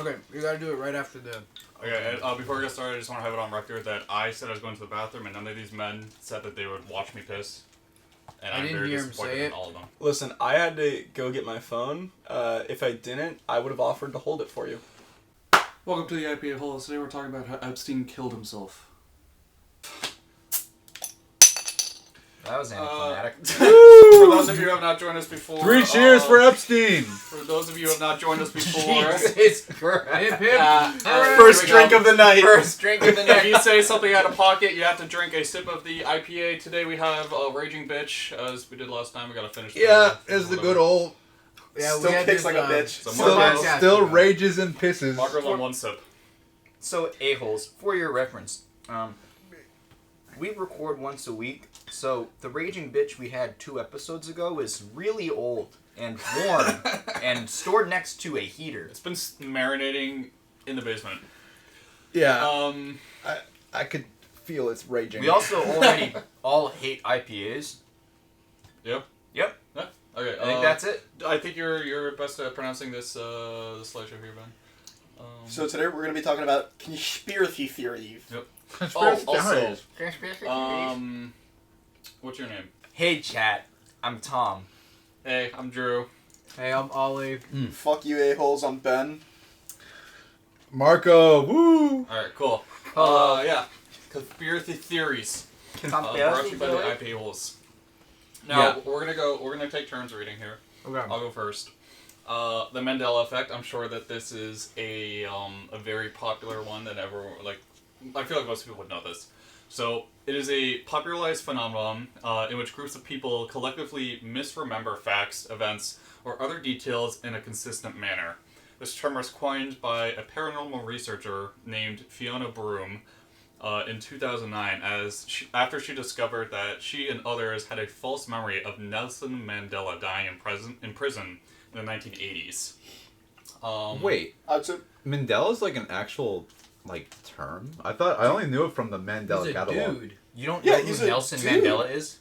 Okay, you gotta do it right after the... Okay, before we get started, I just want to have it on record that I said I was going to the bathroom, and none of these men said that they would watch me piss. And I'm very disappointed in all of them. Listen, I had to go get my phone. If I didn't, I would have offered to hold it for you. Welcome to the IPA-Holes. Today we're talking about how Epstein killed himself. That was anticlimactic. For those of you who have not joined us before... 3 cheers for Epstein! For those of you who have not joined us before... Jesus Christ. Hip, hip. First drink of the night. First drink of the If night. you say something out of pocket, you have to drink a sip of the IPA. Today we have Raging Bitch, as we did last time. We gotta finish Yeah, it's the good old... Yeah, Still we had kicks this, like a bitch. So Still rages and pisses. Marker's on one sip. So, A-Holes, for your reference, we record once a week, so the Raging Bitch we had 2 episodes ago is really old and warm and stored next to a heater. It's been marinating in the basement. Yeah, I could feel it's raging. We also already all hate IPAs. Yep. Yep. Yeah. Okay. I think that's it. I think you're best at pronouncing this slideshow here, Ben. So today we're going to be talking about conspiracy theories. Yep. Conspiracy also, theories. What's your name? Hey, chat. I'm Tom. Hey, I'm Drew. Hey, I'm Ollie. Fuck you, A-holes. I'm Ben. Marco, woo! Alright, cool. Yeah. Conspiracy theories. Brought to you by the IPA-Holes. Now, we're gonna take turns reading here. Okay. I'll go first. The Mandela Effect. I'm sure that this is a very popular one that everyone, I feel like most people would know this. So, it is a popularized phenomenon in which groups of people collectively misremember facts, events, or other details in a consistent manner. This term was coined by a paranormal researcher named Fiona Broom in 2009 after she discovered that she and others had a false memory of Nelson Mandela dying in prison in the 1980s. Wait, So, Mandela's like an actual, term? I only knew it from the Mandela He's a catalog. dude. You don't Yeah, know he's who a Nelson dude. Mandela is?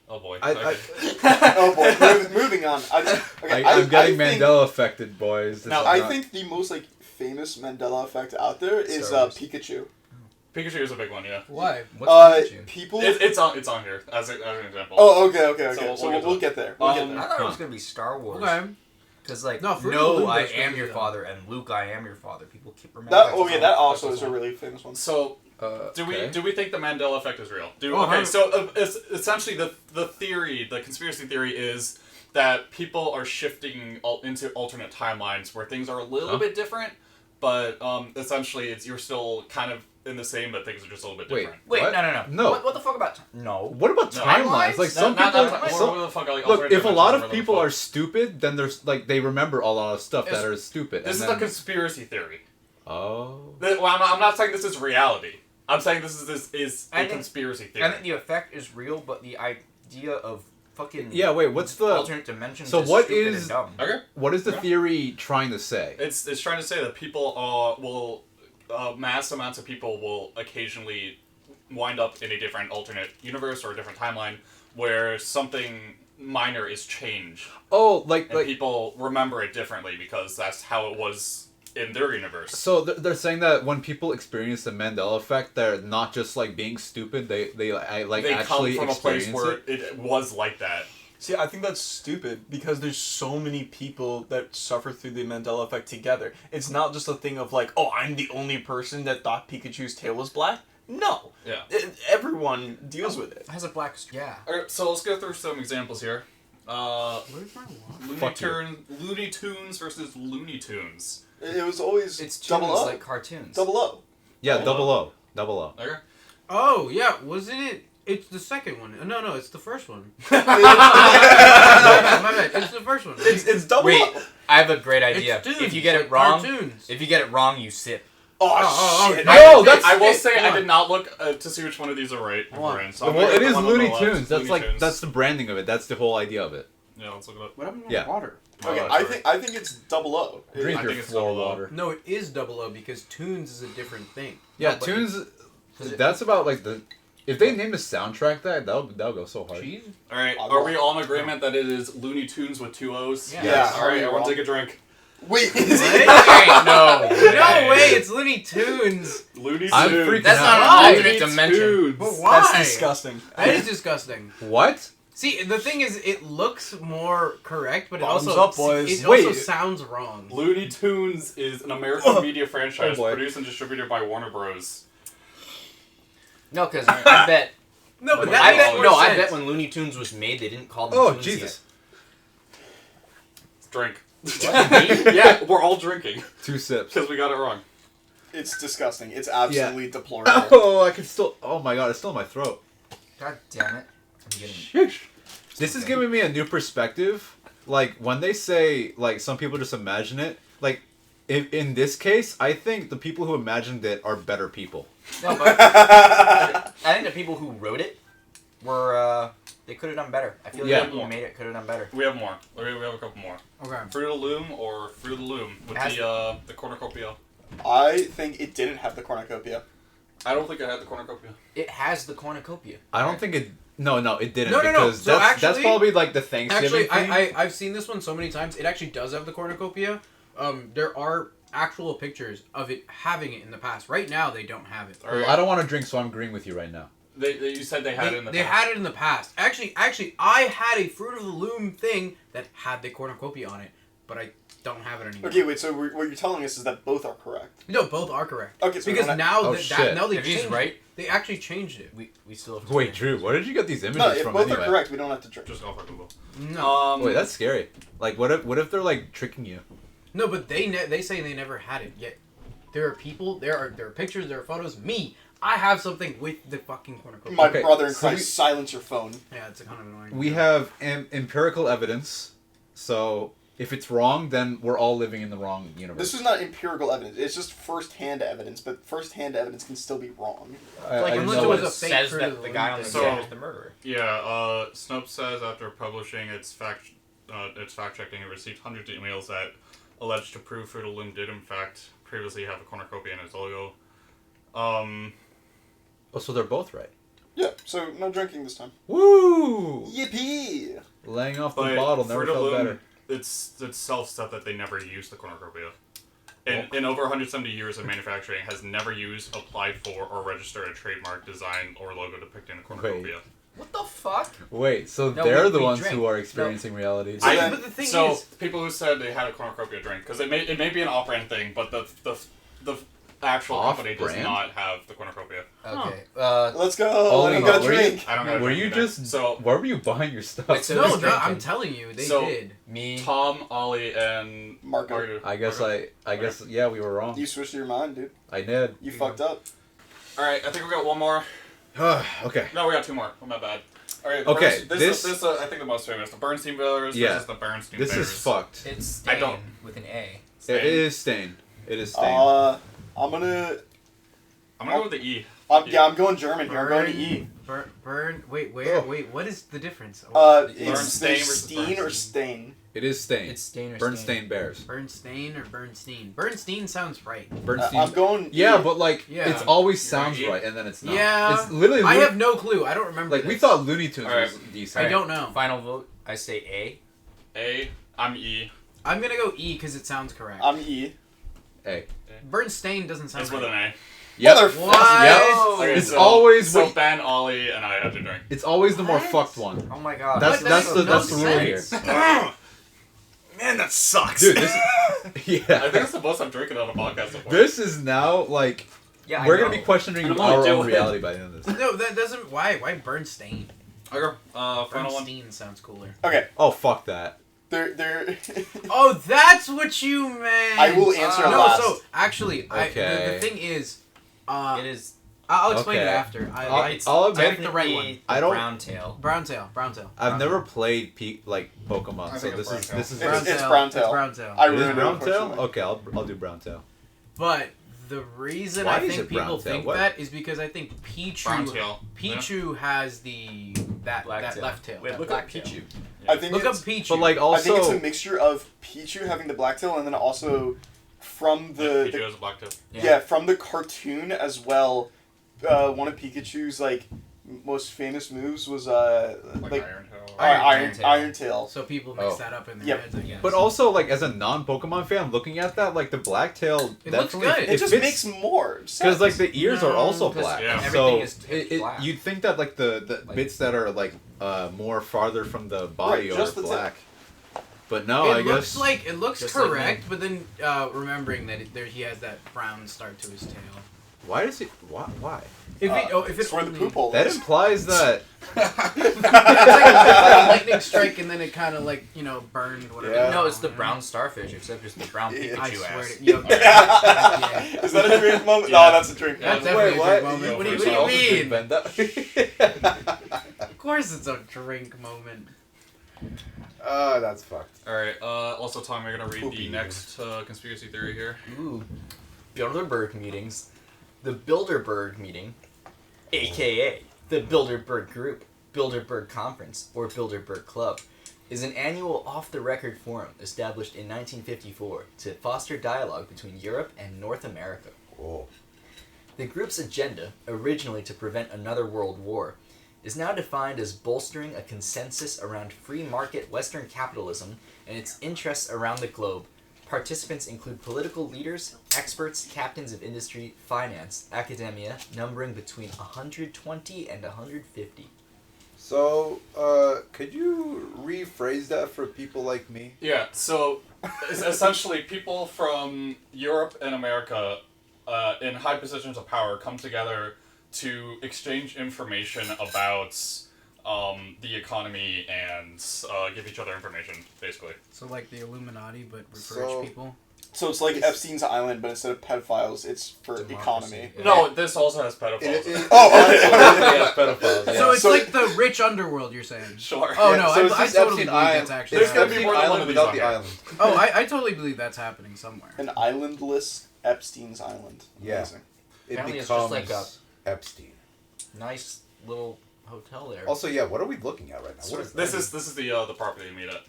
Oh boy. oh boy, moving on. I'm getting Mandela affected, boys. No, I think the most famous Mandela effect out there is Star Wars. Pikachu. Pikachu is a big one, yeah. Why? What's Pikachu? People. It's on here as an example. Oh, okay. So So we'll get there. I thought it was going to be Star Wars. Okay. Because, No, Fruit of the Loom I goes am crazy, your though. father, and Luke, I am your father. People keep remembering. That also is a really famous one. So, okay. do we think the Mandela Effect is real? Oh, So essentially the conspiracy theory is that people are shifting into alternate timelines where things are a little bit different, but essentially you're still kind of in the same, but things are just a little bit different. Wait, What? no. No. What the fuck about... No. What about No. timelines? Like, some Not people... timelines. some- What the fuck, Look, alternate if a lot of dimensions, people whatever are stupid, then there's, they remember a lot of stuff that are stupid. This and is then... the conspiracy theory. Oh. Well, I'm not saying this is reality. I'm saying this is a conspiracy theory. I think the effect is real, but the idea of fucking... Yeah, wait, what's the... alternate dimensions So is what stupid is- and dumb. Okay. What is the theory trying to say? It's trying to say that people will mass amounts of people will occasionally wind up in a different alternate universe or a different timeline where something minor is changed, Oh, and people remember it differently because that's how it was in their universe. So they're saying that when people experience the Mandela effect, they're not just being stupid. They They actually come from a place experience where it. it was like that. See, I think that's stupid because there's so many people that suffer through the Mandela effect together. It's not just a thing of oh, I'm the only person that thought Pikachu's tail was black. No. Yeah. Everyone deals with it. It has a black... Yeah. Alright, so let's go through some examples here. Where's my watch? Looney Tunes versus Looney Tunes. It was always It's tunes double O. like cartoons. Double O. Yeah, double O. Okay. Oh, yeah, wasn't it? It's the second one. No, it's the first one. My bad. It's the first one. It's double Wait, O. I have a great idea. It's tunes, If you get like it wrong, cartoons. you sip. Oh, shit. No, that's... I will say I Come on. did not look to see which one of these are right. Come on. We're in, so I'm Well, gonna it go is with the one on Looney the left. Tunes. That's Looney Tunes. that's the branding of it. That's the whole idea of it. Yeah, let's look it up. What happened to Yeah. my water? Okay, Oh, I think it's double O. Drink I your think it's floor double O. water. No, it is double O because Tunes is a different thing. Yeah, No, but Tunes... Cause That's about the... If they name a soundtrack that'll go so hard. Cheese? Alright, are we all in agreement that it is Looney Tunes with 2 O's? Yeah. Yeah. Alright, everyone take a drink. Wait, Hey, Tunes. Looney I'm Tunes. freaking That's out. not Why? an alternate dimension. Tunes. But why? That's disgusting. That is disgusting. What? See, the thing is, it looks more correct, but it Bottoms also up, boys. it also Wait. sounds wrong. Looney Tunes is an American media franchise Oh, boy. produced and distributed by Warner Bros. No, because I bet. No, but I that I makes bet. more No, I sense. bet when Looney Tunes was made, they didn't call them Oh, Tunes Jesus. Drink. Yet. Yeah, we're all drinking 2 sips. because we got it wrong. It's disgusting. It's absolutely deplorable. Oh, I can still. Oh my god, it's still in my throat. God damn it! I'm getting. Sheesh. This is giving me a new perspective. Like when they say, like some people just imagine it. Like, in this case, I think the people who imagined it are better people. No, but I think the people who wrote it were they could have done better. I feel like Yeah. the people who made it could have done better. We have more. We have a couple more. Okay. Fruit of the Loom or Fruit of the Loom with Has- the cornucopia. I think it didn't have the cornucopia. I don't think I had the cornucopia. It has the cornucopia. I don't think it. No, it didn't. No, no, no. Because So that's actually- probably like the Thanksgiving Actually, thing. I've seen this one so many times. It actually does have the cornucopia. There are actual pictures of it having it in the past. Right now, they don't have it. Well, I don't want to drink, so I'm agreeing with you right now. You said they had it in the They past. had it in the past. Actually, I had a Fruit of the Loom thing that had the cornucopia on it, but I don't have it anymore. Okay, wait. So what you're telling us is that both are correct. No, both are correct. Okay, so Because we're not- now Oh, that shit. now they If he's changed right- it. They actually changed it. We still have. Wait, Drew, where did you get these images No, if from both anyway? are correct, we don't have to drink. Just off our Google. No, Wait, that's scary. Like, what if they're like tricking you? no, but they say they never had it yet. There are people. There are pictures. There are photos. Me, I have something with the fucking cornucopia. My Okay, brother in so Christ, silence your phone. Yeah, it's kind of annoying. We have empirical evidence, so if it's wrong, then we're all living in the wrong universe. This is not empirical evidence. It's just first-hand evidence, but first-hand evidence can still be wrong. Like, I unless know it was it. a fake says Fruit that of the the guy Loom on the thing. So- set is the murderer. Yeah, Snopes says after publishing its fact checking, it received hundreds of emails that alleged to prove Fruit of the Loom did in fact previously have a cornucopia in its logo. Oh, so they're both right. Yeah, so no drinking this time. Woo! Yippee! Laying off the But bottle never Fruit of the felt Loom, better. it's itself said that they never used the cornucopia. In over 170 years of manufacturing, has never used, applied for, or registered a trademark, design, or logo depicting the cornucopia. What the fuck? Wait, so No, they're we- the we ones drink. who are experiencing reality. So then- But the thing So is, people who said they had a cornucopia drink, because it may be an off-brand thing, but the actual company does Off-brand? not have the cornucopia. Okay. Let's go! Ollie, I'm gonna were you- drink! I don't got. Were you just? So Where were you buying your stuff? Wait, so no, who's no, drinking? I'm telling you, they So- did. Me. Tom, Ollie, and Marco. I guess yeah, we were wrong. You switched your mind, dude. I did. You fucked up. All right, I think we got one more. Okay. No, we got two more. Oh, my bad. All right. Okay, This is I think the most famous. The Bernstein Brothers Yeah. versus the Bernstein This Bears. is fucked. It's I Stain don't- with an A. It is Stain. It is Stain. I'm gonna... I'm gonna go with the E. I'm going German here. I'm going to E. Burn. Wait, where? Oh. Wait, what is the difference? It's Bernstein there's versus Steen or Bernstein. Stain. It is Stain. It's Stain or Bernstein Bears. Bernstein or Bernstein? Bernstein sounds right. Bernstein. I'm going... Yeah, E. but like Yeah. it's always You're sounds right. right and then it's not. Yeah. It's literally. I have no clue. I don't remember. like we this. thought Looney Tunes Alright. was decent. I don't know. Final vote. I say A. A. I'm E. I'm gonna go E because it sounds correct. I'm E. Hey. Bernstein doesn't sound It's with an right. A. Yep. Motherfucker. What? Yep. Okay, It's so- always so what- Ben, Ollie, and I have to drink. It's always the more What? fucked one. Oh my god. That's What? that's That the makes that's no the rule here. sense. Man, that sucks. Dude, this I think yeah. it's the most I'm drinking on a podcast before. This is now like Yeah, I we're know. gonna be questioning I'm our not own doing reality by the end of this. No, that doesn't. Why Bernstein? Okay. Final one. Bernstein sounds cooler. Okay, Oh fuck that. they're... Oh, that's what you meant. I will answer no, last. so actually, Okay. the thing is, It is. I'll explain it Okay. after. I'll I admit picked the right one. I don't- Brown tail. Browntail. I've never played like I Pokemon, so think this it's is Brown this is It's very- Browntail. It's Browntail. I It is ruined it, Browntail? unfortunately. Okay, I'll do Browntail. But the reason Why I is think it people Browntail? think What? that is because I think Pichu Browntail. has the that Black tail. left tail. Wait, That look black up tail. Pichu. I think Look up it's, Pichu. But like I think it's a also mixture of Pichu having the black tail and then also from Pikachu the has a black tip. yeah, from the cartoon as well. One of Pikachu's like most famous moves was Like like Iron Tail. Iron Tail. So people mix that up in their Yep. heads, I guess. But also, like, as a non-Pokemon fan, looking at that, like, the black tail It looks definitely... good. It just makes more sense. Because, like, the ears are No, also 'cause black. Yeah. everything So, is tipped black. you'd think that, like, the Like- bits that are, like, more farther from the body Right, are just the tip. black. But no, I guess... It looks Just like correct, but then remembering that he has that brown start to his tail. Why does he... Why? If it's it's where the poop hole That is. implies that... it's like a lightning strike, and then it kind of like burned whatever. Yeah. No, it's the brown starfish, except it's the brown Yeah. I Pikachu swear ass. to you. Yeah. Is that a drink moment? Yeah. No, that's a drink That's moment. definitely a drink moment. What do you Also mean? bend that. Of course, it's a drink moment. That's fucked. Alright, also, Tom, you're gonna read Poopy. the next conspiracy theory here. Ooh. Bilderberg meetings. The Bilderberg meeting, aka the Bilderberg Group, Bilderberg Conference, or Bilderberg Club, is an annual off-the-record forum established in 1954 to foster dialogue between Europe and North America. Oh. The group's agenda, originally to prevent another world war, is now defined as bolstering a consensus around free market Western capitalism and its interests around the globe. Participants include political leaders, experts, captains of industry, finance, academia, numbering between 120 and 150. So, could you rephrase that for people like me? Yeah, so it's essentially people from Europe and America in high positions of power come together to exchange information about the economy and give each other information, basically. So like the Illuminati, but for So- rich people. So it's like Epstein's Island, but instead of pedophiles, it's for Democracy. economy. Yeah. No, this also has pedophiles. Oh, Yeah, pedophiles. Yeah. So it's So- like the rich underworld, you're saying? Sure. Oh Yeah, no, so it's I just totally Epstein believe that's Island. actually There's gotta happening. be more than one island of these without on the here. island. Oh, I totally believe that's happening somewhere. an islandless Epstein's Island. Yeah. Amazing. It Apparently becomes it's just like Epstein. Nice little hotel there. Also, yeah, what are we looking at right now? What is This is the property you meet at.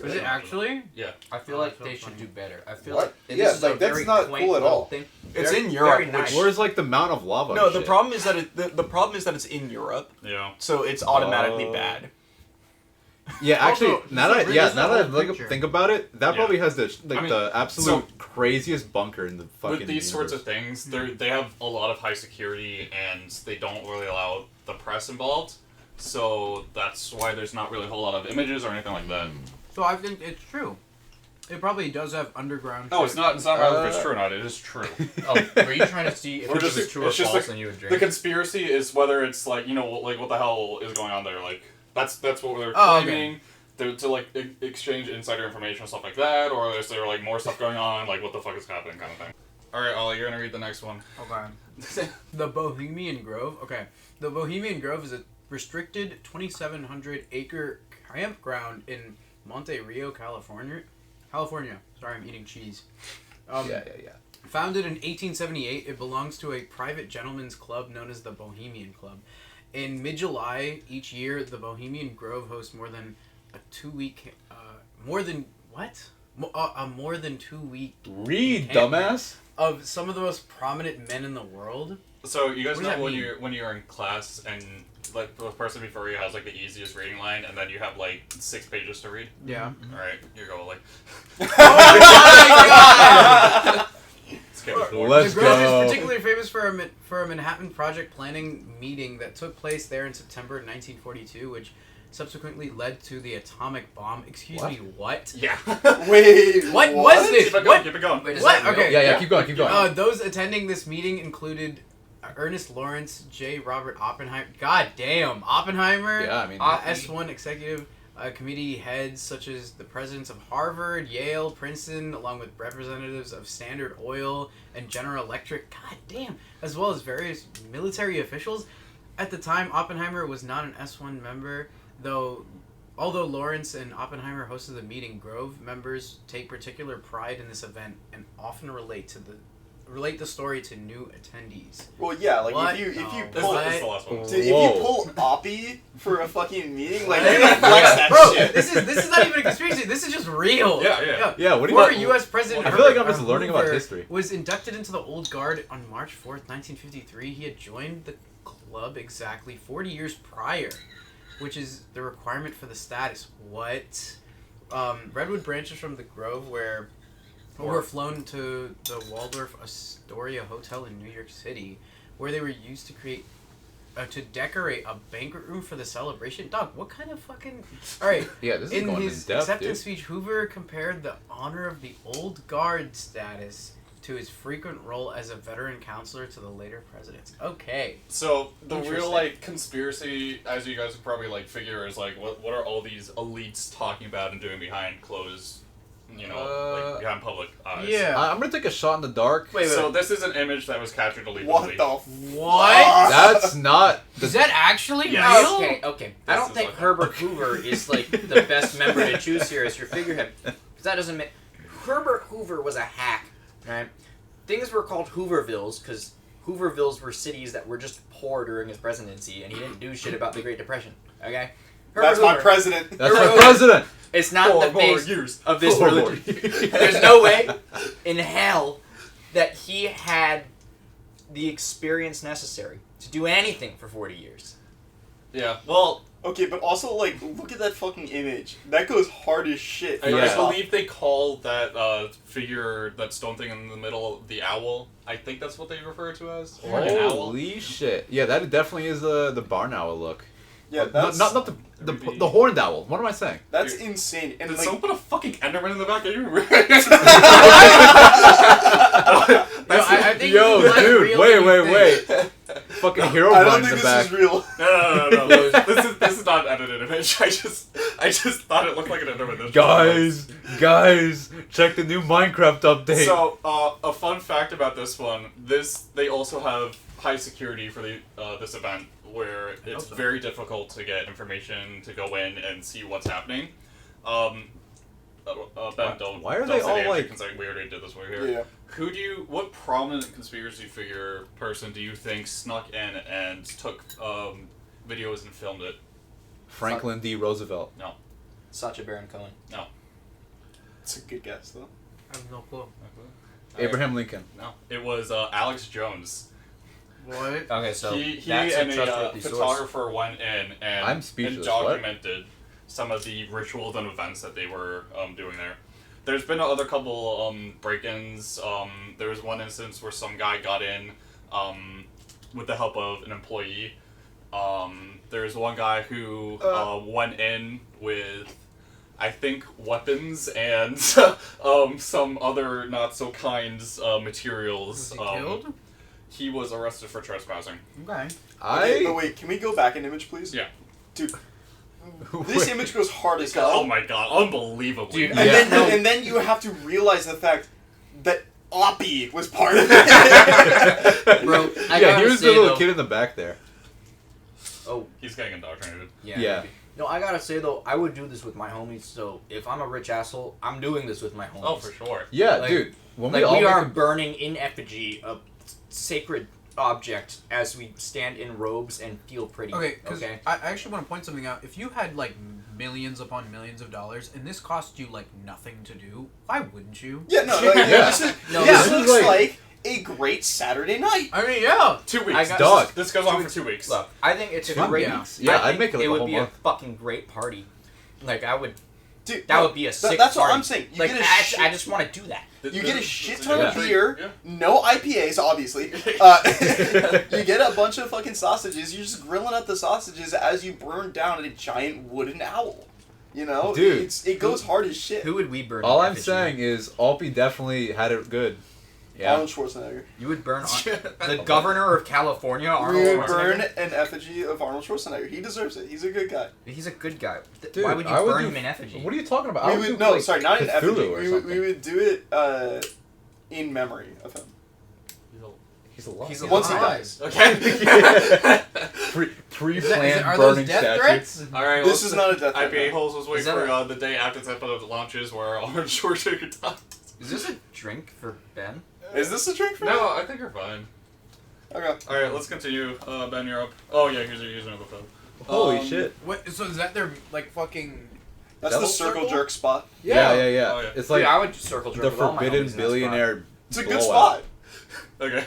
Is it actually? Yeah. I feel Oh, like I they feel should funny. do better. I feel What? like and Yeah, this is like, a that's very not quaint cool at little all. thing. It's Very- in Europe, very nice. Where's, like, the Mount of Lava? No, and the shit? problem is that the problem is that it's in Europe, Yeah. so it's automatically Oh. bad. Yeah, actually, Also, now so that this yeah, is now the that I whole like, picture. think about it, that Yeah. probably has the I mean, the absolute craziest bunker in the fucking. With these sorts of universe. things, they have a lot of high security and they don't really allow the press involved. So that's why there's not really a whole lot of images or anything like that. So I think it's true. It probably does have underground. No, shit. it's not. It's not matter if it's true or not. It is true. Oh, were you trying to see if We're it just- was true or it's just false like- and you would The drink? conspiracy is whether it's like like what the hell is going on there. Like that's what they're Oh, okay. claiming. To like exchange insider information and stuff like that, or is there like more stuff going on? Like what the fuck is happening, kind of thing. All right, Ollie, you're gonna read the next one. Okay. The Bohemian Grove. Okay. The Bohemian Grove is a restricted 2,700-acre campground in Monte Rio, California. Sorry, I'm eating cheese. Yeah. Founded in 1878, it belongs to a private gentleman's club known as the Bohemian Club. In mid-July each year, the Bohemian Grove hosts more than a 2-week, more than 2-week Read, Can't dumbass. of some of the most prominent men in the world. So you guys What does know that when mean? you're in class and like the person before you has like the easiest reading line, and then you have like 6 pages to read. Yeah. All right, you go like. Let's The Grove go. is particularly famous for a Manhattan Project planning meeting that took place there in September 1942, which subsequently led to the atomic bomb. Excuse me, what? Yeah. Wait, What was this? Keep it going. What? Keep it going. Wait, is What? that real? Okay. Yeah. Keep going. Keep going. Those attending this meeting included Ernest Lawrence, J. Robert Oppenheimer. God damn, Oppenheimer. Yeah, I mean, S1 executive committee heads such as the presidents of Harvard, Yale, Princeton, along with representatives of Standard Oil and General Electric. God damn, as well as various military officials. At the time, Oppenheimer was not an S1 member, though. Although Lawrence and Oppenheimer hosted the meeting, Grove members take particular pride in this event and often relate the story to new attendees. Well, yeah, like What? if you No. This pull is the last one. if you Whoa. pull Oppie for a fucking meeting, like Yeah. you can flex that Bro, shit. this is not even a conspiracy. This is just real. Yeah. Yeah, what do you Former got? U.S. President I feel like I'm Herbert just learning about Hoover history. was inducted into the Old Guard on March 4th, 1953. He had joined the club exactly 40 years prior, which is the requirement for the status. What? Redwood branches from the Grove were flown to the Waldorf Astoria Hotel in New York City, where they were used to create to decorate a banquet room for the celebration. Dog, what kind of fucking... Alright, Yeah, this is in going his in depth, acceptance dude. speech, Hoover compared the honor of the old guard status to his frequent role as a veteran counselor to the later presidents. Okay. So the real Interesting. like conspiracy, as you guys can probably like figure, is like what are all these elites talking about and doing behind closed, like behind public eyes. Yeah. I'm gonna take a shot in the dark. Wait, So this is an image that was captured illegally. What the What? That's not. Is that actually Yes. real? Okay. I This don't is think like- Herbert Hoover is like the best member to choose here as your figurehead. 'Cause that doesn't make... Herbert Hoover was a hack, right? Things were called Hoovervilles because Hoovervilles were cities that were just poor during his presidency, and he didn't do shit about the Great Depression. Okay. That's my president. That's Herbert my president. It's not the face years. of this 4 more religion. years. There's no way in hell that he had the experience necessary to do anything for 40 years. Yeah. Well, Okay, but also, like, look at that fucking image. That goes hard as shit. I Yeah. believe they call that figure, that stone thing in the middle, the owl. I think that's what they refer to as. Or an owl. Holy shit! Yeah, that definitely is the barn owl look. Yeah, Not that's not the horned owl. What am I saying? that's insane. And Did like, someone put a fucking Enderman in the back? Are you really? I think Yo, this is less dude, real wait, than you wait, think. wait! Fucking hero I blind don't in think the this back. is real. No. This is not an edited image. I just thought it looked like an Enderman. Guys, check the new Minecraft update. So, a fun fact about this one: they also have high security for the this event, where it's so. very difficult to get information to go in and see what's happening. Ben, don't. Why are don't they say all, names, like- because we already did this one here. Yeah. What prominent conspiracy figure person do you think snuck in and took videos and filmed it? Franklin D. Roosevelt. Sacha Baron Cohen. It's a good guess, though. I have no clue. Abraham Lincoln. No, it was Alex Jones. What? Okay, so he that's and a a trustworthy source. photographer went in and, I'm speechless, documented some of the rituals and events that they were doing there. There's been another couple break-ins. There was one instance where some guy got in with the help of an employee. There's one guy who went in with, I think, weapons and some other not so kind materials. Was he killed? He was arrested for trespassing. Okay. Okay, but wait, can we go back an image, please? Yeah. Dude, this image goes hard as hell. Oh my god, unbelievably. Dude, And, Yeah. and then you have to realize the fact that Oppie was part of it. Bro, I Yeah, gotta he was say, the little though- kid in the back there. Oh, He's getting indoctrinated. Yeah. maybe. No, I gotta say though, I would do this with my homies. So if I'm a rich asshole, I'm doing this with my homies. Oh, for sure. Yeah, Like- dude. When Like all we make are a- burning in effigy a sacred object as we stand in robes and feel pretty. Okay, because Okay. I actually want to point something out. If you had like millions upon millions of dollars and this cost you like nothing to do, why wouldn't you? Yeah, no, like, Yeah. this, is, No, this this is looks like- like a great Saturday night. I mean, yeah. 2 I weeks. got- Dog. This goes on for 2 weeks. Look, I think it's a 2 great. weeks. Yeah, I I'd make it like it a would whole be month. a fucking great party. Like I would. Dude, That would be a sick. That's what party. I'm saying. You Like get a I just want to do that. You get a shit This ton is of a treat. beer, Yeah. no IPAs, obviously. You get a bunch of fucking sausages. You're just grilling up the sausages as you burn down a giant wooden owl. You know, Dude. it goes hard as shit. Who would we burn? All in I'm effigy? saying is, Alpi definitely had it good. Yeah. Arnold Schwarzenegger. You would burn the governor of California, We Arnold would burn Schwarzenegger. an effigy of Arnold Schwarzenegger. He deserves it. He's a good guy. He's a good guy. Dude, Why would you I burn do- him in effigy? What are you talking about? We I would do, no, like, sorry, not in Cthulhu effigy. or We something. would do it in memory of him. He's alive. He's Once he alive. dies. Okay. Pre-planned Are those burning death statue. threats? Alright, This is not a death threat. IPA-Holes was waiting Is that for the day after this episode launches where Arnold Schwarzenegger died. Is this a drink for Ben? Is this a drink for No, I think you're fine. me? Okay. Alright, let's continue. Ben, you're up. Oh yeah, here's another phone. Holy shit. What? So is that their like fucking? That's the Devil circle circle? jerk spot. Yeah. Oh, yeah. It's Dude, like I would circle jerk the with all my forbidden homies in that billionaire It's a good blowout. spot. Okay.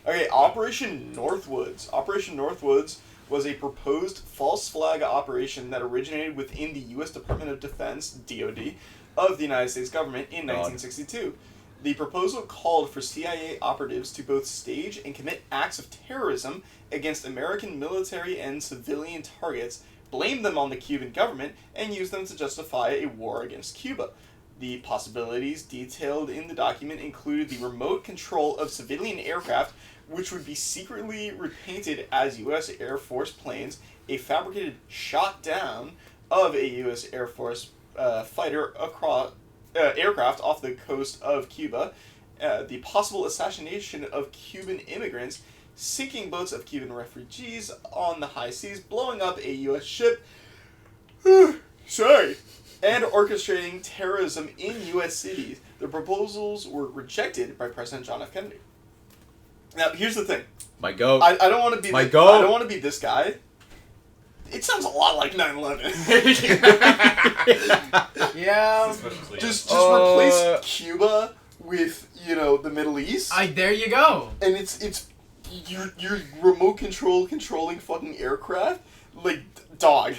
Okay, Operation Northwoods. Operation Northwoods was a proposed false flag operation that originated within the U.S. Department of Defense, DoD, of the United States government in 1962. The proposal called for CIA operatives to both stage and commit acts of terrorism against American military and civilian targets, blame them on the Cuban government, and use them to justify a war against Cuba. The possibilities detailed in the document included the remote control of civilian aircraft, which would be secretly repainted as U.S. Air Force planes, a fabricated shot down of a U.S. Air Force fighter aircraft off the coast of Cuba, the possible assassination of Cuban immigrants, sinking boats of Cuban refugees on the high seas, blowing up a U.S. ship, sorry, and orchestrating terrorism in U.S. cities. The proposals were rejected by President John F. Kennedy. Now, here's the thing. My goat. I don't want to be My I goat. don't want to be this guy. It sounds a lot like 9/11. Yeah. Suspiciously, just Uh, replace Cuba with, the Middle East. There you go. And it's your remote controlling fucking aircraft, like dog.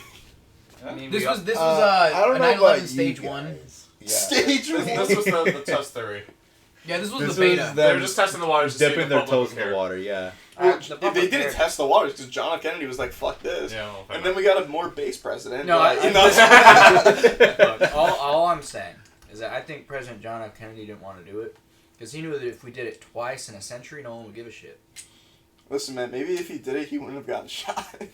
I mean, This we was I don't a know 9/11 about you stage guys. 1. Yeah. Stage one. This was the test theory. Yeah, this was This the beta. was They were them just testing the waters to see if dipping the their public toes would in the care. water. Yeah. Well, the they public didn't cared. test the waters because John F. Kennedy was like, "Fuck this," Yeah, well, and then we got a more base president. No, but, Look, all I'm saying is that I think President John F. Kennedy didn't want to do it because he knew that if we did it twice in a century, no one would give a shit. Listen, man, maybe if he did it, he wouldn't have gotten shot. Maybe.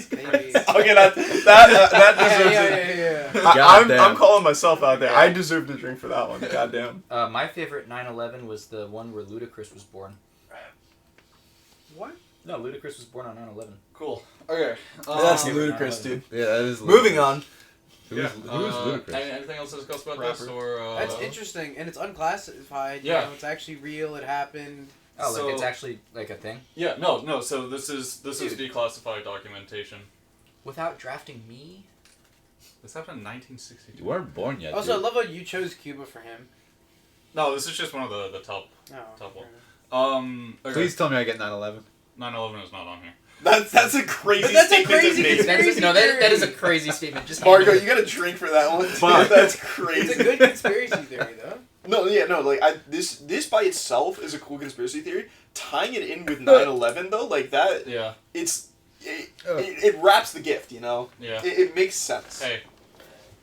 Okay, that deserves it. Yeah. Goddamn. I'm calling myself out there. I deserve to drink for that one. Goddamn. My favorite 9/11 was the one where Ludacris was born. What? No, Ludacris was born on 9/11. Cool. Okay. That's Um, ludicrous, dude. Yeah, that is. Moving on. Who's ludicrous? Anything else to discuss about this? Rapper. Or, That's interesting, and it's unclassified. Yeah. You know, it's actually real. It happened. Oh, So- like it's actually like a thing Yeah, no. So this is Dude. declassified documentation. without drafting me. This happened in 1962. You weren't born yet. Also, I dude. love how you chose Cuba for him. No, this is just one of the top. Oh, Top one. fair Okay. Please tell me I get 9/11. 9/11 is not on here. That's a crazy But that's a statement crazy to make. conspiracy. That is a crazy statement. Just Margo, you gotta drink for that one. Fuck. That's enough. crazy. It's a good conspiracy theory, though. No, like this by itself is a cool conspiracy theory. Tying it in with 9/11 though, like that, Yeah. it wraps the gift, you know. Yeah. It makes sense. Hey,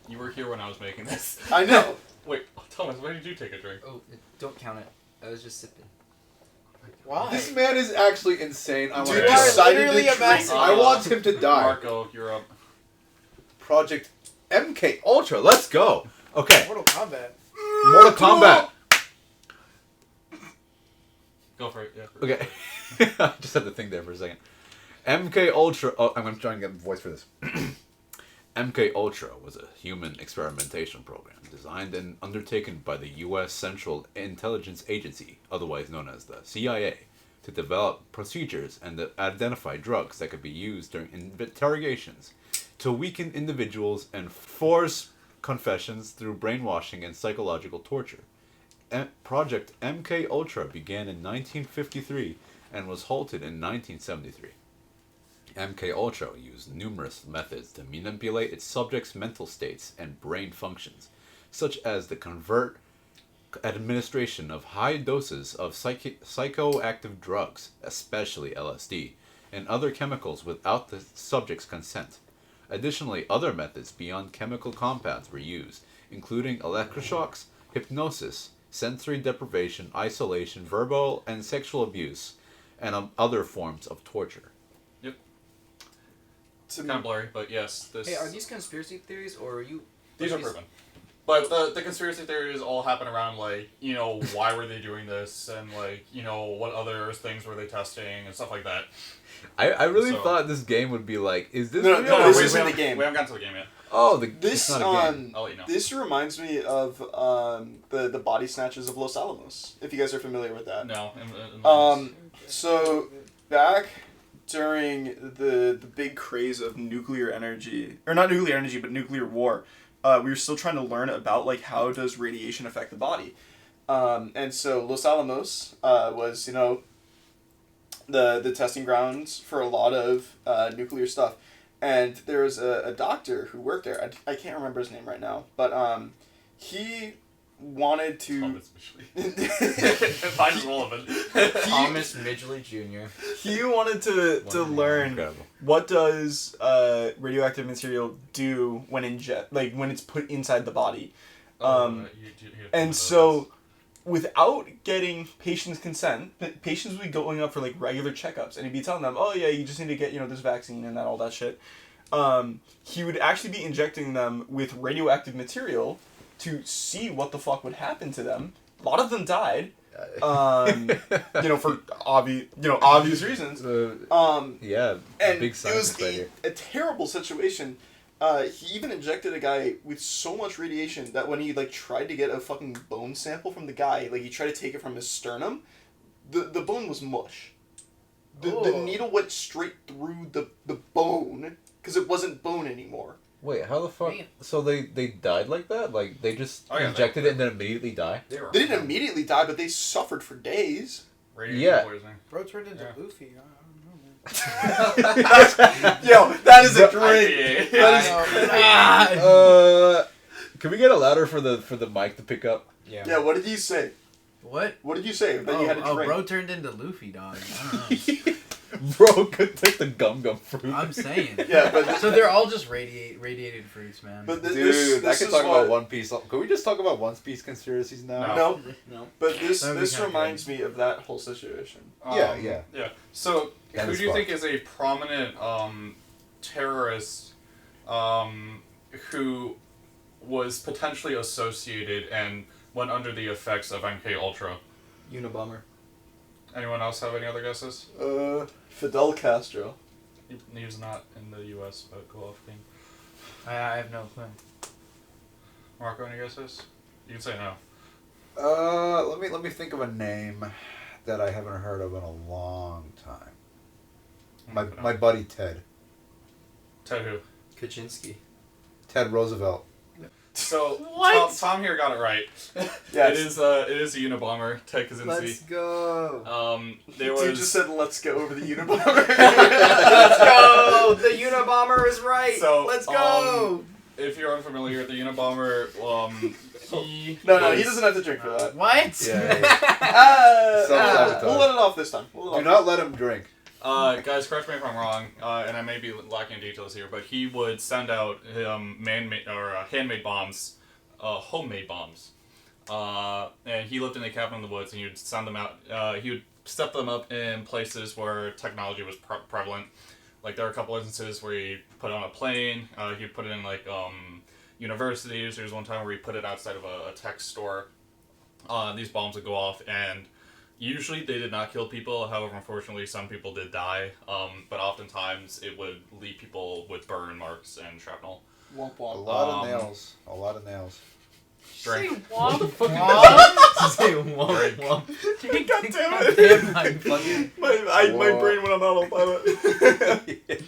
you were here when I was making this. I know. Wait, Thomas, why did you take a drink? Oh, don't count it. I was just sipping. Why? This man is actually insane. I Dude want You are decided literally to a drink. massive- I want him to die. Marco, you're up. Project MK Ultra. Let's go. Okay. Mortal Kombat. Mortal Kombat. Go for it. Yeah. Okay. I just had to think there for a second. MK Ultra. Oh, I'm gonna try and get a voice for this. MK Ultra was a human experimentation program designed and undertaken by the U.S. Central Intelligence Agency, otherwise known as the CIA, to develop procedures and to identify drugs that could be used during interrogations to weaken individuals and force confessions through brainwashing and psychological torture. Project MK Ultra began in 1953 and was halted in 1973. MK Ultra used numerous methods to manipulate its subjects' mental states and brain functions, such as the covert administration of high doses of psychoactive drugs, especially LSD, and other chemicals without the subject's consent. Additionally, other methods beyond chemical compounds were used, including electroshocks, hypnosis, sensory deprivation, isolation, verbal and sexual abuse, and other forms of torture. Kind of blurry, but yes. This. Hey, are these conspiracy theories or are you? These are proven. But the conspiracy theories all happen around, like, why were they doing this, and, like, what other things were they testing, and stuff like that. I really So- thought this game would be like, is this No, real? no, or this is isn't it- the game. We haven't gotten to the game yet. Oh, This it's not a game. I'll let you know. This reminds me of the body snatchers of Los Alamos. If you guys are familiar with that. No. So back during the big craze of nuclear energy, or not nuclear energy, but nuclear war, we were still trying to learn about like how does radiation affect the body, and so Los Alamos was the testing grounds for a lot of nuclear stuff. And there was a doctor who worked there. I can't remember his name right now, but he wanted to. Thomas Midgley. Might as well have been. Thomas Midgley Jr. He wanted to learn Incredible. what does radioactive material do when when it's put inside the body. And so, without getting patients' consent, patients would be going up for like regular checkups, and he'd be telling them, "Oh yeah, you just need to get this vaccine and all that shit." He would actually be injecting them with radioactive material to see what the fuck would happen to them. A lot of them died, for obvious reasons. Yeah, And big it science was a terrible situation. He even injected a guy with so much radiation that when he tried to get a fucking bone sample from the guy, he tried to take it from his sternum, the bone was mush. The needle went straight through the bone because it wasn't bone anymore. Wait, how the fuck? So they died like that? Like they just Oh, yeah, injected it and then immediately die? They didn't immediately die, but they suffered for days. Radiation Yeah. poisoning. Bro turned into Yeah. Luffy. I Yo, that is a great. IPA. That is Can we get a ladder for the mic to pick up? Yeah, what did you say? What? What did you say? That you had to drink. bro turned into Luffy, dog. I don't know. Bro could take the gum fruit. I'm saying. Yeah, but So they're all just radiated fruits, man. but Dude, this I could is talk what, about One Piece. Can we just talk about One Piece conspiracies now? No, No. but this That'd be kinda reminds me of that whole situation. Yeah. Yeah. So, That who is do you fucked. think is a prominent terrorist who was potentially associated and went under the effects of MK Ultra? Unabomber. Anyone else have any other guesses? Fidel Castro. He's not in the U.S., but go off theme. I have no clue. Marco, any guesses? You can say no. Let me think of a name that I haven't heard of in a long time. My buddy Ted. Ted who? Kaczynski. Ted Roosevelt. So What? Tom here got it right. Yes. It is a Unabomber, Ted Let's Kaczynski. go. There was Dude just said, "Let's go over the Unabomber." Let's go! The Unabomber is right! So, Let's go! if you're unfamiliar with the Unabomber, he No, was- he doesn't have to drink for that. What? Yeah. Self-sabotage. We'll let it off this time. We'll let Do it off. not let him drink. Guys, correct me if I'm wrong, and I may be lacking in details here, but he would send out man-made or handmade bombs, homemade bombs, and he lived in a cabin in the woods, and he would send them out. He would set them up in places where technology was prevalent. Like there are a couple instances where he put it on a plane. He put it in universities. There was one time where he put it outside of a tech store. These bombs would go off and. Usually they did not kill people, however, unfortunately, some people did die, but oftentimes it would leave people with burn marks and shrapnel. Womp A womp. lot of nails. A lot of nails. Drink. What the fuck? Say womp womp. God damn it! Fucking. My brain went on autopilot.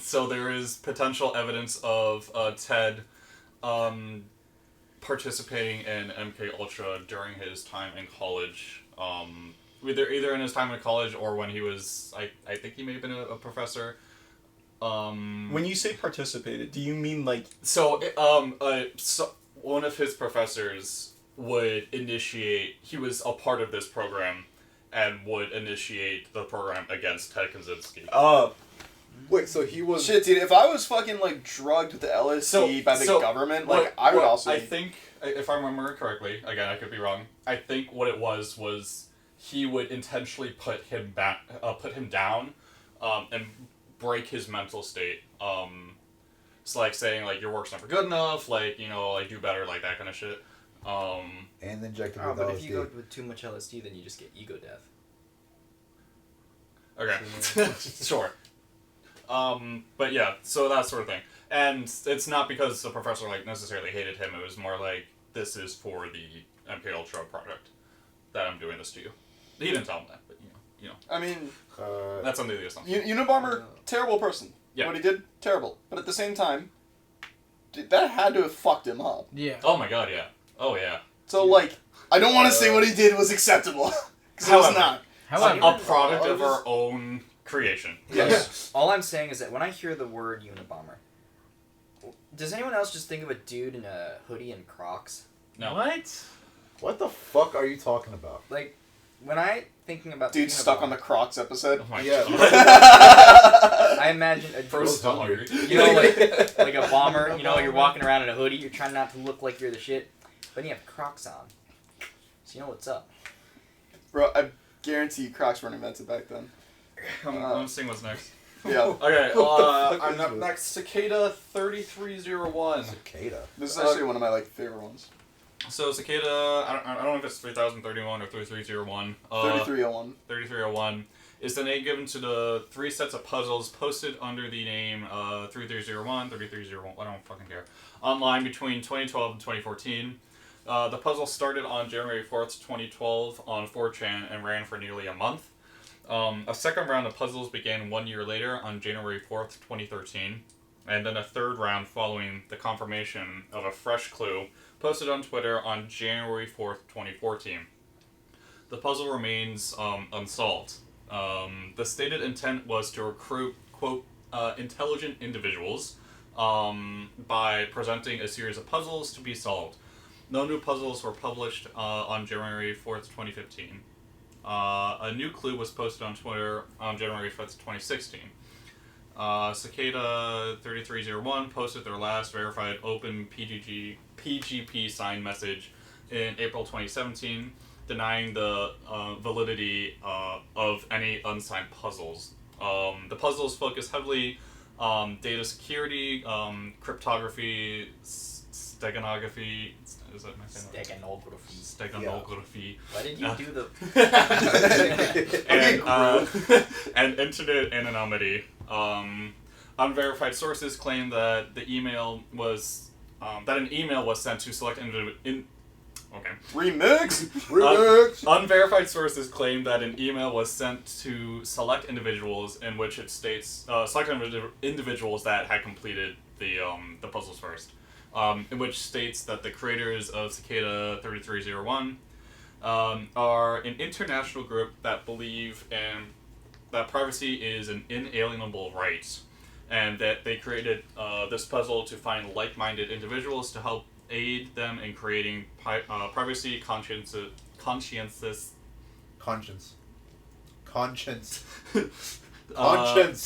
So there is potential evidence of Ted participating in MK Ultra during his time in college. Either in his time in college or when he was, I think he may have been a professor. When you say participated, do you mean So one of his professors would initiate. He was a part of this program, and would initiate the program against Ted Kaczynski. Wait, so he was... Shit, dude, if I was fucking LSD with the LSD by the government, I would also... I think, if I remember correctly, again, I could be wrong, I think what it was he would intentionally put him down, and break his mental state. It's like saying, your work's never good enough, do better, that kind of shit. And injected Oh, with but LSD. if you go with too much LSD, then you just get ego death. Okay, sure. But yeah, so that sort of thing. And it's not because the professor, necessarily hated him, it was more this is for the MK Ultra project that I'm doing this to you. He didn't tell him that, but, you know. I mean, That's under the assumption. Unabomber, terrible person. Yeah. What he did, terrible. But at the same time, dude, that had to have fucked him up. Yeah. Oh my god, yeah. Oh, yeah. So, I don't want to say what he did was acceptable. Because it was not. However, a product of our own creation. Yes. All I'm saying is that when I hear the word Unabomber, does anyone else just think of a dude in a hoodie and Crocs? No. what? What the fuck are you talking about? Like, when I thinking about Dude stuck on the Crocs episode. Oh my Yeah. god. I imagine a First Still hungry. you know, like a bomber. You know, you're walking around in a hoodie. You're trying not to look like you're the shit, but you have Crocs on, so you know what's up. Bro, I guarantee you Crocs weren't invented back then. I'm seeing what's next. Yeah. Okay, What the fuck I'm is up this? next. Cicada 3301. Cicada. This is actually one of my favorite ones. So Cicada, I don't know if it's 3031 or 3301. 3301. 3301 is the name given to the 3 sets of puzzles posted under the name 3301, 3301, I don't fucking care, online between 2012 and 2014. The puzzle started on January 4th, 2012 on 4chan and ran for nearly a month. A second round of puzzles began 1 year later on January 4th, 2013. And then a third round following the confirmation of a fresh clue posted on Twitter on January 4th, 2014. The puzzle remains unsolved. The stated intent was to recruit, quote, intelligent individuals by presenting a series of puzzles to be solved. No new puzzles were published on January 4th, 2015. A new clue was posted on Twitter on January 5th, 2016. Cicada 3301 posted their last verified open PGP signed message in April 2017, denying the validity of any unsigned puzzles. The puzzles focus heavily on data security, cryptography, steganography. Is that my saying that? Steganography. Why did you do the? And internet anonymity. Unverified sources claim that the email was that an email was sent to select Remix! Unverified sources claim that an email was sent to select individuals in which it states select individuals that had completed the puzzles first. In which states that the creators of Cicada 3301 are an international group that believe in that privacy is an inalienable right, and that they created this puzzle to find like-minded individuals to help aid them in creating privacy conscience to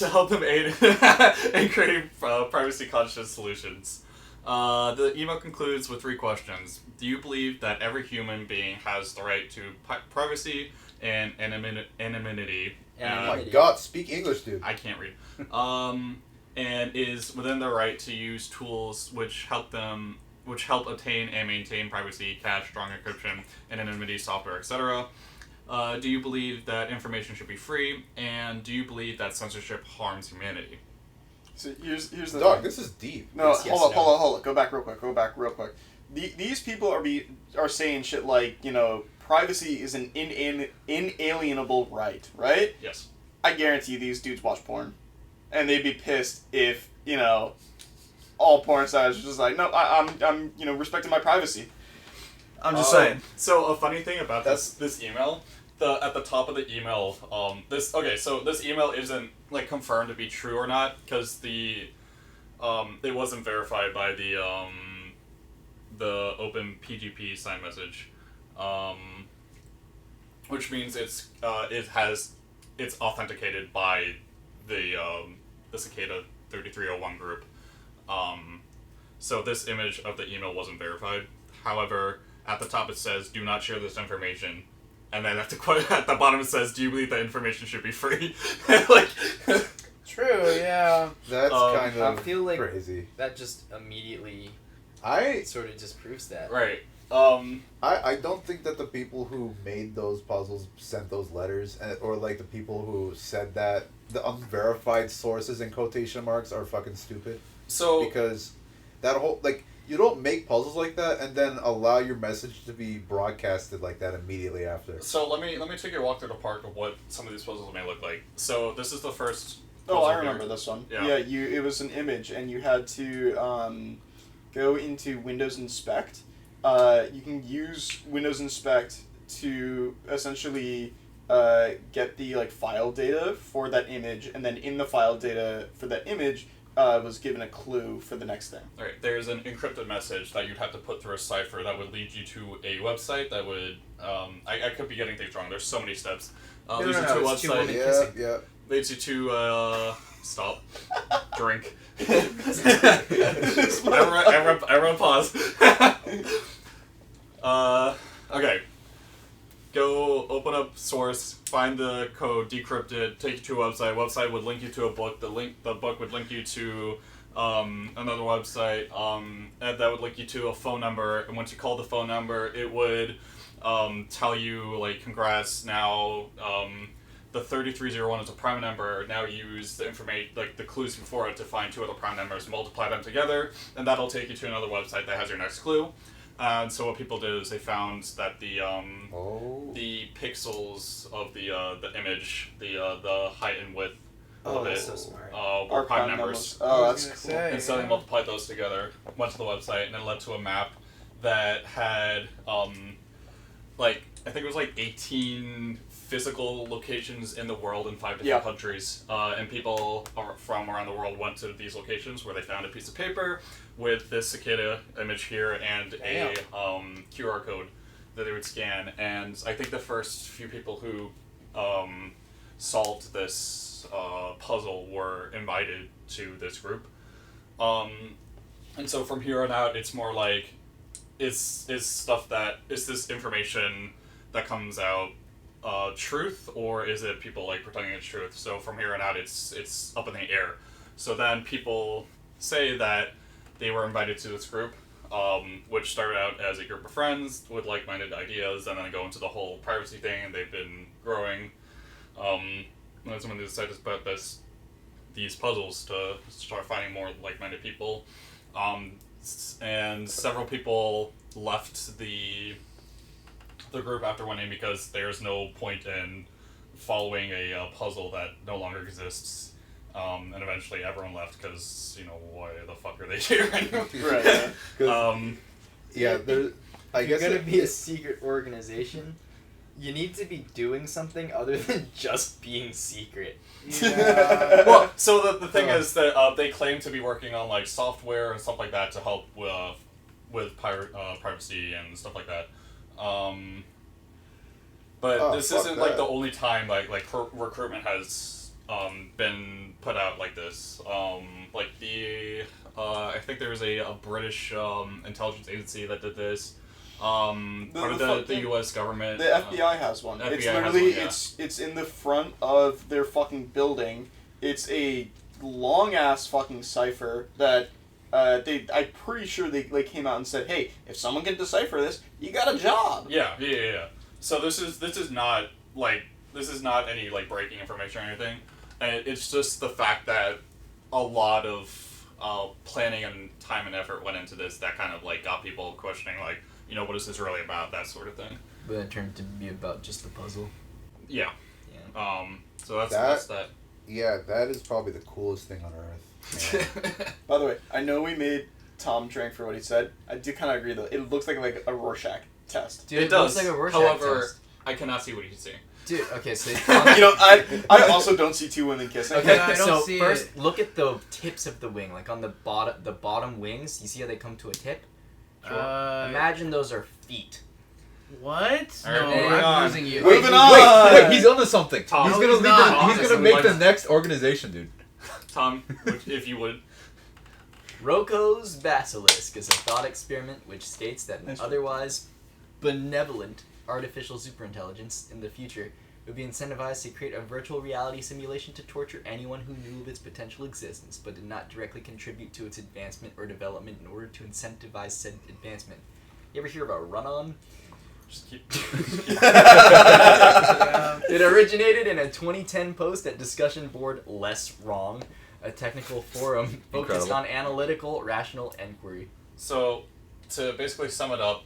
help them aid in creating privacy conscious solutions. The email concludes with 3 questions. Do you believe that every human being has the right to privacy and anonymity? Oh my god, speak English, dude. I can't read. And is within their right to use tools which help obtain and maintain privacy, cache, strong encryption, anonymity software, etc. Do you believe that information should be free? And do you believe that censorship harms humanity? So here's the Dog, thing. this is deep. No, Yes, hold no. up. Go back real quick. These people are saying shit like, privacy is an inalienable right? Yes. I guarantee you these dudes watch porn. And they'd be pissed if, all porn stars are just like, no, I'm respecting my privacy. I'm just saying. So a funny thing about this email, at the top of the email, this email isn't confirmed to be true or not because it wasn't verified by the open PGP sign message, which means it's authenticated by the Cicada 3301 group. So this image of the email wasn't verified. However, at the top it says, "Do not share this information," and then at the bottom it says, "Do you believe that information should be free?" True, yeah. That's kind of I feel like crazy. that just immediately I sort of disproves that. Right. I don't think that the people who made those puzzles sent those letters, or the people who said that the unverified sources in quotation marks are fucking stupid. So Because that whole you don't make puzzles like that and then allow your message to be broadcasted like that immediately after. So let me take you a walk through the park of what some of these puzzles may look like. So this is the first. Oh, puzzle I here. remember this one. Yeah. It was an image, and you had to go into Windows Inspect. You can use Windows Inspect to essentially get the like file data for that image, and then in the file data for that image was given a clue for the next thing. All right, there's an encrypted message that you'd have to put through a cipher that would lead you to a website that would. I could be getting things wrong. There's so many steps. Leads you to a it's two website. women. Yeah. Leads you to stop, drink. Everyone pause. Okay. Go open up source, find the code, decrypt it, take you to a website. Website would link you to a book. The book would link you to another website, and that would link you to a phone number. And once you call the phone number, it would tell you like, congrats. Now the 3301 is a prime number. Now use the information, like the clues before it, to find two other prime numbers, multiply them together, and that'll take you to another website that has your next clue. And so what people did is they found that the pixels of the image, the height and width of it, that's so smart. were prime numbers. Oh, that's cool. Say, And so they multiplied those together, went to the website, and it led to a map that had like I think it was like 18 physical locations in the world in 5 different countries, and people from around the world went to these locations where they found a piece of paper with this cicada image here and a QR code that they would scan. And I think the first few people who solved this puzzle were invited to this group. And so from here on out, it's more like is this information that comes out truth, or is it people like pretending it's truth? So from here on out, it's up in the air. So then people say that they were invited to this group, which started out as a group of friends with like-minded ideas, and then go into the whole privacy thing, and they've been growing. When someone decided about these puzzles to start finding more like-minded people, and several people left the group after one name because there's no point in following a puzzle that no longer exists. And eventually everyone left because, why the fuck are they here anyway? Right. Yeah, there. I If you're guess gonna be a secret organization, you need to be doing something other than just being secret. Yeah. Well, so the thing is that they claim to be working on like software and stuff like that to help with privacy and stuff like that. But this isn't like the only time like recruitment has been put out like this. Like I think there was a British intelligence agency that did this. Part of the U.S. government. The FBI has one. FBI It's has literally one, yeah. it's in the front of their fucking building. It's a long ass fucking cipher that I'm pretty sure they came out and said, hey, if someone can decipher this, you got a job. Yeah. So this is not any like breaking information or anything. It's just the fact that a lot of planning and time and effort went into this that kind of like got people questioning like, what is this really about, that sort of thing. But it turned to be about just the puzzle. Yeah. Yeah. So that's that. Yeah, that is probably the coolest thing on earth. By the way, I know we made Tom drink for what he said. I do kind of agree though. It looks like a Rorschach test. Dude, It does. looks like a Rorschach However, test. I cannot see what he's seeing. Dude, okay, so I also don't see two women kissing. okay, Yeah, I don't so see first look at the tips of the wing, like on the bottom wings. You see how they come to a tip? Imagine those are feet. What? All No, right, moving I'm on. losing you. Moving on. Wait, he's onto something. Tom. He's No, gonna he's lead not. he's gonna make the Like- next organization, dude. Tom, if you would. Rocco's Basilisk is a thought experiment which states that an Nice. otherwise benevolent artificial superintelligence in the future would be incentivized to create a virtual reality simulation to torture anyone who knew of its potential existence but did not directly contribute to its advancement or development in order to incentivize said advancement. You ever hear about run-on? Just keep. It originated in a 2010 post at discussion board Less Wrong, a technical forum focused Incredible. on analytical, rational inquiry. So, to basically sum it up,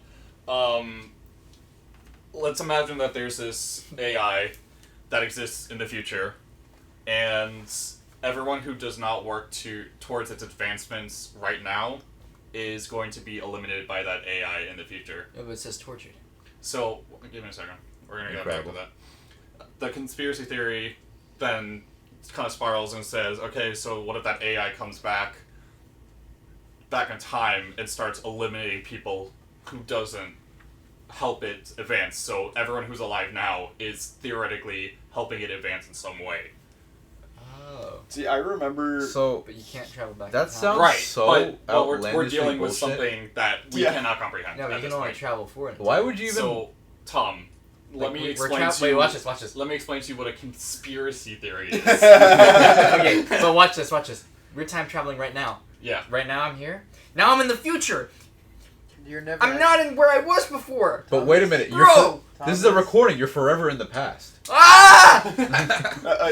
let's imagine that there's this AI that exists in the future, and everyone who does not work towards its advancements right now is going to be eliminated by that AI in the future. Yeah, but it says tortured. So, give me a second. We're going to get back to Incredible. that. the conspiracy theory then kind of spirals and says, okay, so what if that AI comes back in time and starts eliminating people who doesn't help it advance? So everyone who's alive now is theoretically helping it advance in some way. Oh. See, I remember. So But you can't travel back. that in time. sounds Right, so but we're outlandishly dealing with bullshit. something that we Yeah. cannot comprehend No, but at you can this only point. travel forward. Why would you even? So, Tom, let me explain to Wait, you. watch this. Watch this. Let me explain to you what a conspiracy theory is. Okay, but watch this. Watch this. We're time traveling right now. Yeah. Right now I'm here. Now I'm in the future. You're never. I'm not in where I was before. But wait a minute, Bro! this is a recording. You're forever in the past. Ah!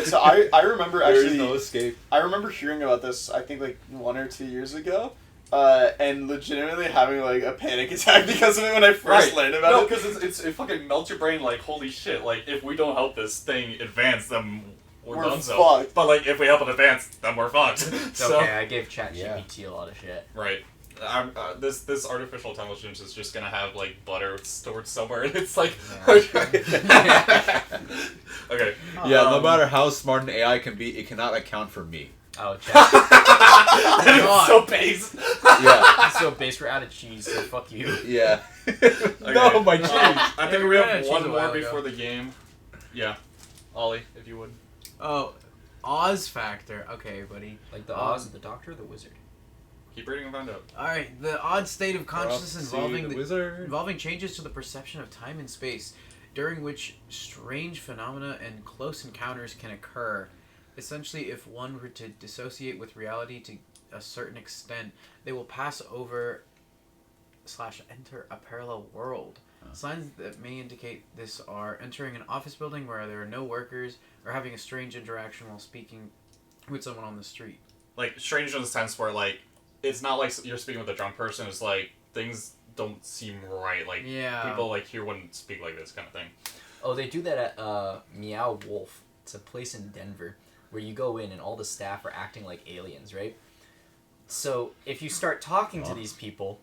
So I remember There is actually. no escape. I remember hearing about this. I think like 1 or 2 years ago. And legitimately having like a panic attack because of it when I first learned about No, it. because it fucking melts your brain like, holy shit, like, if we don't help this thing advance, then we're done so. fucked. But, like, if we help it advance, then we're fucked. It's So, okay, I gave ChatGPT a lot of shit. right. This artificial intelligence is just gonna have, like, butter stored somewhere, and it's like... Yeah. Okay. Yeah, no matter how smart an AI can be, it cannot account for me. Oh, Chat. It's so base. Yeah, So base, we're out of cheese, so fuck you. yeah. Okay. No, my cheese. I think we we ran out have of one cheese a more while ago. before the game. Yeah. Ollie, if you would. Oh, Oz factor. Okay, buddy. Like the Oz, the Doctor, or the Wizard? Keep reading and find out. All right, the odd state of consciousness involving the wizard. involving changes to the perception of time and space, during which strange phenomena and close encounters can occur. Essentially, if one were to dissociate with reality to a certain extent, they will pass over / enter a parallel world. Signs that may indicate this are entering an office building where there are no workers, or having a strange interaction while speaking with someone on the street. Like, strange in the sense where, like, it's not like you're speaking with a drunk person, it's like, things don't seem right. Like, Yeah. people, like, here wouldn't speak like this kind of thing. Oh, they do that at Meow Wolf. It's a place in Denver where you go in and all the staff are acting like aliens, right? So if you start talking to these people,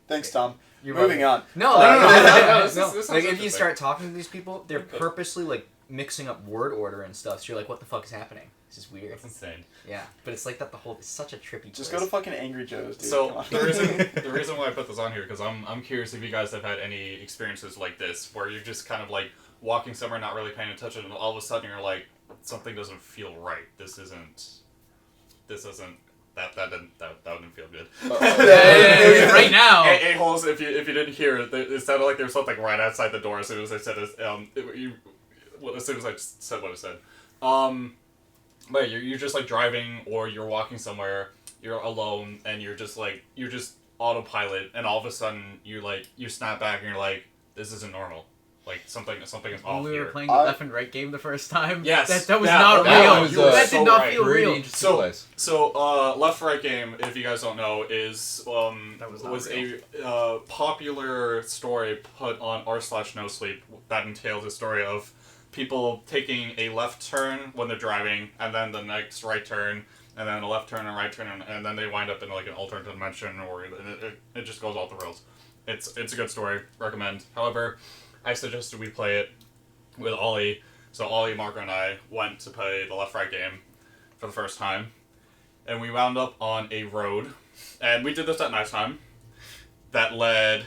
Thanks, Tom. you're Moving on. No, This no. is- this sounds Like if you interesting. start talking to these people, they're Okay. purposely like mixing up word order and stuff. So you're like, what the fuck is happening? This is weird. That's insane. Yeah, but it's like that the whole. It's such a trippy. Just place. go to fucking Angry Joe's, dude. So Come on. the reason why I put this on here, because I'm curious if you guys have had any experiences like this where you're just kind of like walking somewhere not really paying attention, and all of a sudden you're like, something doesn't feel right. This isn't that didn't feel good. Right now. A-holes, if you didn't hear it, it sounded like there was something right outside the door as soon as I said this. As soon as I said what I said. But you're just like driving or you're walking somewhere, you're alone, and you're just autopilot, and all of a sudden you snap back and you're like, this isn't normal. Like something is When off we here. were playing the left and right game the first time. Yes. That was Yeah, not that real. was, that so did not right. feel Pretty real. interesting So- place. So, left right game, if you guys don't know, is That was not was real. a popular story put on r/NoSleep that entails a story of people taking a left turn when they're driving, and then the next right turn, and then a left turn and right turn, and then they wind up in like an alternate dimension, or it just goes off the rails. It's a good story. Recommend. However, I suggested we play it with Ollie. So Ollie, Marco, and I went to play the left-right game for the first time. And we wound up on a road. And we did this at nighttime. That led...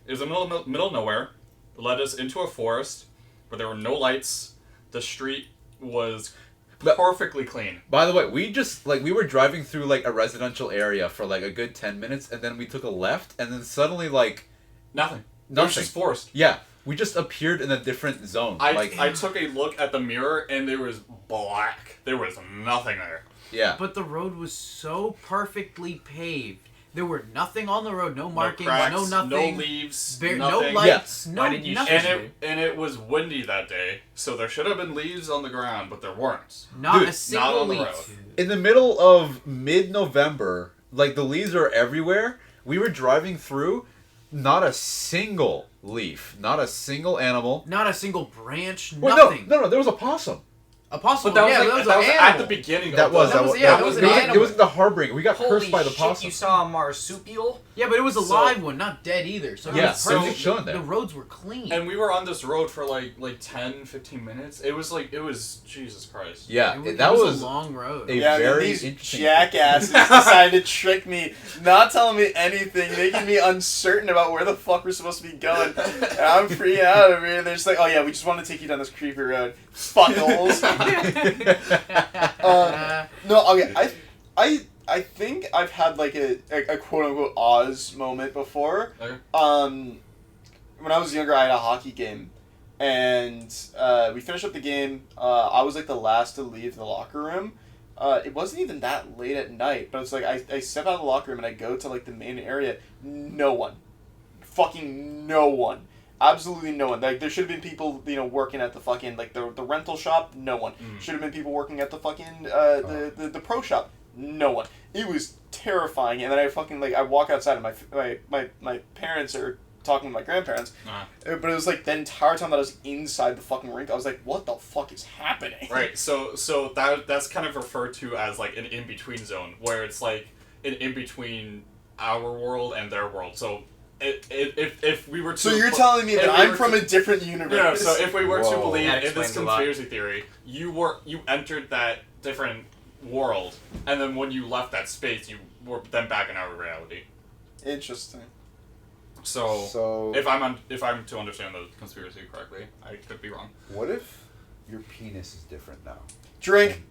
It was in the middle of nowhere. It led us into a forest where there were no lights. The street was perfectly clean. By the way, we were driving through like a residential area for like a good 10 minutes, and then we took a left, and then suddenly like Nothing. It was just forest. yeah, we just appeared in a different zone. I took a look at the mirror, and there was black. There was nothing there. yeah. But the road was so perfectly paved. There were nothing on the road. No No markings. cracks, No nothing. no leaves, No nothing. lights. No Why did you nothing. shoot And it was windy that day, so there should have been leaves on the ground, but there weren't. Not Dude, a single not on the leaf. road. In the middle of mid-November, like the leaves are everywhere. We were driving through, not a single leaf, not a single animal. Not a single branch. Well, Nothing. no, there was a possum. Apostle. But that was, yeah, like, that was, that was an at the animal. beginning. That of was the, that was- that yeah, was that was it an was, animal. it was the harbinger. We got Holy cursed by the shit, possum. you saw a marsupial? Yeah, but it was a So- live one, not dead either. So it Yeah, was so- perfect. chilling there. The roads were clean. And we were on this road for like 10, 15 minutes. It was Jesus Christ. Yeah, it that was a long road. a Yeah, very these interesting. jackasses decided to trick me, not telling me anything, making me uncertain about where the fuck we're supposed to be going. And I'm freaking out over here. They're just like, oh yeah, we just want to take you down this creepy road. Fuckholes. No, okay, I think I've had like a quote unquote Oz moment before. Okay. When I was younger, I had a hockey game, and we finished up the game. I was like the last to leave the locker room. It wasn't even that late at night, but it's like I step out of the locker room and I go to like the main area. No one, fucking no one. Absolutely no one. Like there should have been people, working at the fucking like the rental shop. No one. Should have been people working at the fucking the pro shop. No one. It was terrifying. And then I fucking I walk outside and my parents are talking to my grandparents. But it was like the entire time that I was inside the fucking rink, I was like, what the fuck is happening? Right. So that's kind of referred to as like an in between zone, where it's like an in between our world and their world. So if we were to So you're telling me that if we I'm were from to- a different universe? No, so if we were to Whoa. believe That in this explains a lot. conspiracy theory, you entered that different world, and then when you left that space, you were then back in our reality. Interesting. So if I'm to understand the conspiracy correctly, I could be wrong. what if your penis is different now? Drink.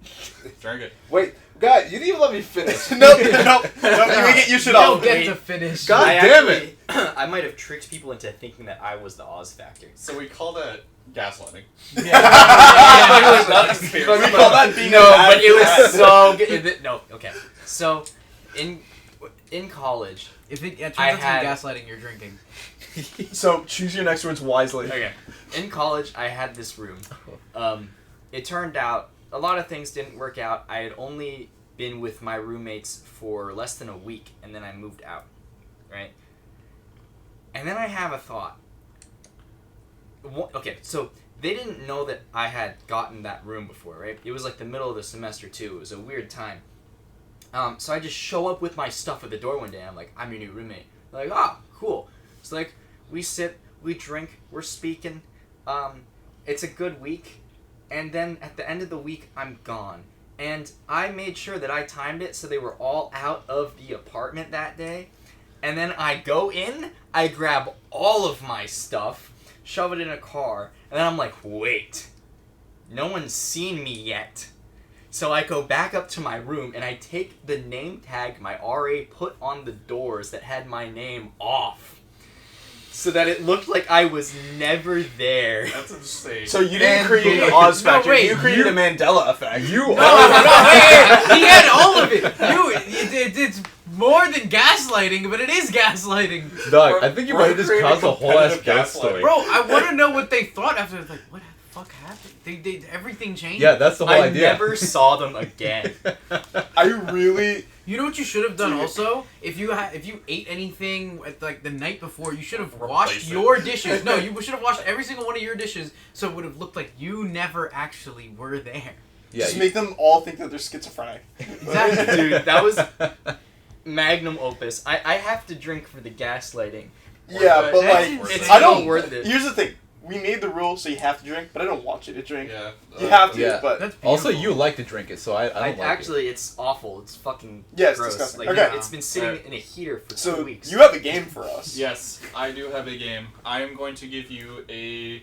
Drink it. Wait, God, you didn't even let me finish. Nope. You get your shit You off. don't get Wait. to finish. God I damn actually- I might have tricked people into thinking that I was the Oz factor. So we call that gaslighting. Yeah. Not a conspiracy. We call that being No, a bad but it was dad. so good. No, okay. So, in college, If it turns I out to had- be gaslighting, you're drinking. So choose your next words wisely. okay, in college I had this room. It turned out a lot of things didn't work out. I had only been with my roommates for less than a week, and then I moved out, right? And then I have a thought. Okay, so they didn't know that I had gotten that room before, right? It was like the middle of the semester too. It was a weird time. So I just show up with my stuff at the door one day. I'm like, I'm your new roommate. They're like, ah, cool. It's like, we sit, we drink, we're speaking. It's a good week. And then at the end of the week, I'm gone. And I made sure that I timed it so they were all out of the apartment that day. And then I go in, I grab all of my stuff, shove it in a car, and then I'm like, wait, no one's seen me yet. So I go back up to my room and I take the name tag my RA put on the doors that had my name off. So that it looked like I was never there. That's insane. So you didn't And create wait, the Oz no, factor. wait, You created a Mandela effect. You No, he had all of it. It's more than gaslighting, but it is gaslighting. Doug, I think you might have just Creating caused a whole ass competitive ghost gaslighting. story. Bro, I want to know what they thought after. Like, what the fuck happened? They everything changed. Yeah, that's the whole I idea. never saw them again. I really. You know what you should have done also? If you ate anything at like the night before, you should have washed Replace it. your dishes. No, you should have washed every single one of your dishes, so it would have looked like you never actually were there. Yeah, just you- make them all think that they're schizophrenic. Exactly. Dude, that was magnum opus. I have to drink for the gaslighting. Yeah, but That's like, insane. It's I don't. not worth it. Here's the thing: we made the rule, so you have to drink, but I don't want you to drink. Yeah. You have to, Yeah. but That's Also, beautiful. you like to drink it, so I don't like Actually, it's awful. It's fucking Yeah, it's gross. disgusting. Like, Okay. it's been sitting Alright. in a heater for 2 so weeks. you have a game for us. Yes, I do have a game. I am going to give you a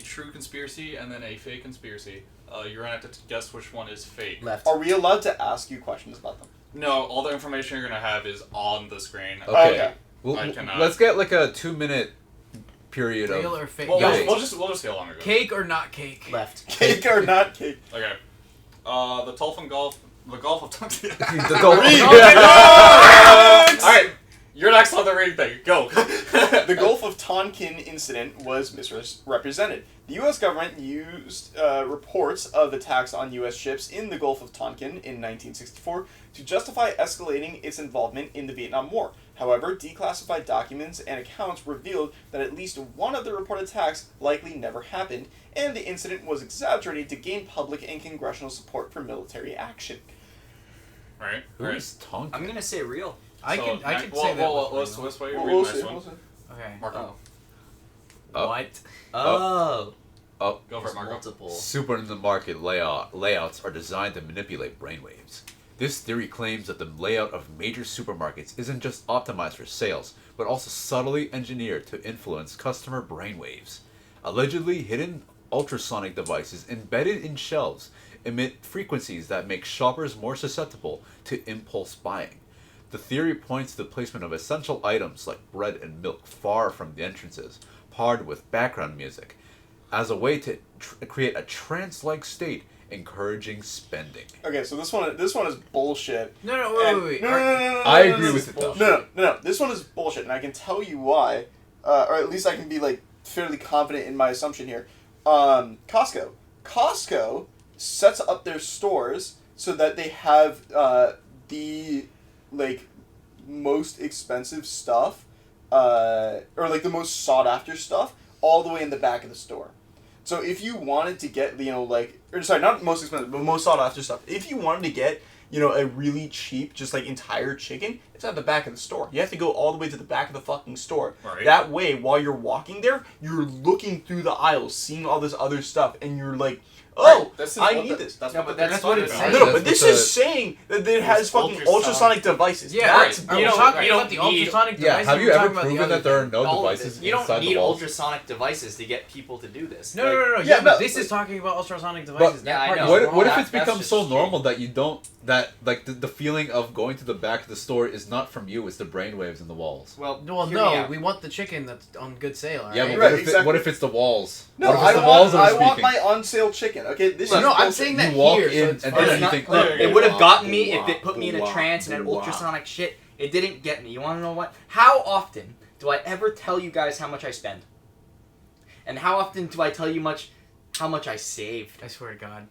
true conspiracy and then a fake conspiracy. You're gonna have to guess which one is fake. left. Are we allowed to ask you questions about them? No, all the information you're gonna have is on the screen. it. Okay. Okay. Well, I cannot. let's get like a 2-minute period Real of. or fake? Well, Yeah. we'll just see how long it goes. Cake or not cake? Left. Cake or not cake? Okay. The Tulfin Gulf, the Gulf of Tonkin. the gold. All right. You're next on the reading thing. Go. The Gulf of Tonkin incident was misrepresented. The U.S. government used reports of attacks on U.S. ships in the Gulf of Tonkin in 1964 to justify escalating its involvement in the Vietnam War. However, declassified documents and accounts revealed that at least one of the reported attacks likely never happened, and the incident was exaggerated to gain public and congressional support for military action. Right. Who is Tonkin? I'm gonna say real. I So, can next- say well, that. well, was let's wait. We'll, Read we'll the next see. one. We'll see. okay. Marco. What? Oh. Oh. Go for it, Marco. Multiple. Super in the market layouts are designed to manipulate brainwaves. This theory claims that the layout of major supermarkets isn't just optimized for sales, but also subtly engineered to influence customer brainwaves. Allegedly hidden ultrasonic devices embedded in shelves emit frequencies that make shoppers more susceptible to impulse buying. The theory points to the placement of essential items like bread and milk far from the entrances, paired with background music, as a way to create a trance-like state encouraging spending. Okay, so this one is bullshit. No, wait. No. I agree with it though. No. This one is bullshit, and I can tell you why, or at least I can be like fairly confident in my assumption here. Costco sets up their stores so that they have the like most expensive stuff, or like the most sought after stuff, all the way in the back of the store. So if you wanted to get, not most expensive, but most sought after stuff. If you wanted to get, a really cheap, just like entire chicken, it's at the back of the store. You have to go all the way to the back of the fucking store. Right. That way, while you're walking there, you're looking through the aisles, seeing all this other stuff, and you're like, oh, This is I what need the- this. That's No, what but the that's thing what is it's about. saying. No, but this That's is saying that it has fucking ultrasonic devices. Yeah, That's are we don't- talking you don't about the need- ultrasonic Yeah, devices? have or you we're ever talking about the proven other that there are thing? no All of devices this. You don't inside need the walls? ultrasonic devices to get people to do this. No, Like, no. Yeah, Yeah, no, this is talking about ultrasonic devices. Yeah, That I part know. is What wrong. if it's That's become just so shit. normal that you don't the feeling of going to the back of the store is not from you, it's the brainwaves in the walls. Well, Well, hear me no, out. we want the chicken that's on good sale. All Yeah, right? but Right, what if exactly. what if it's the walls? No, what if it's I the want, walls that are I speaking? want my on sale chicken. Okay, this is No, I'm bullshit. saying that You walk here, in so it's and fine. then It's you not- think, look, okay, it would have gotten me wow, if it put me in a wow, trance and had wow. ultrasonic shit. It didn't get me. You want to know what? How often do I ever tell you guys how much I spend? And how often do I tell you how much I saved? I swear to God.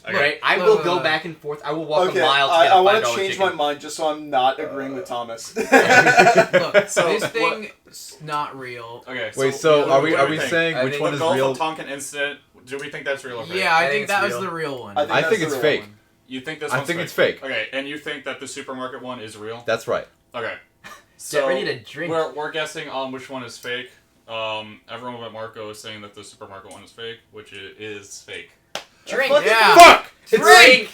Right? I look, will look, go look. back and forth. I will walk Okay, a mile to I get a want $5 to change chicken. my mind just so I'm not agreeing with Thomas. Look, So, this thing is not real. Okay. Wait, so are we everything. saying I which think one The is Gulf real? of Tonkin incident. Do we think that's real or fake? Yeah, I I think think that it's was real. the real one. I think I that's think the it's real fake. one. You think this I one's think fake? it's fake. Okay, and you think that the supermarket one is real? That's right. Okay. So Get ready to drink. We're guessing on which one is fake. Everyone but Marco is saying that the supermarket one is fake, which it is fake. Drink. Yeah. Fuck! Drink.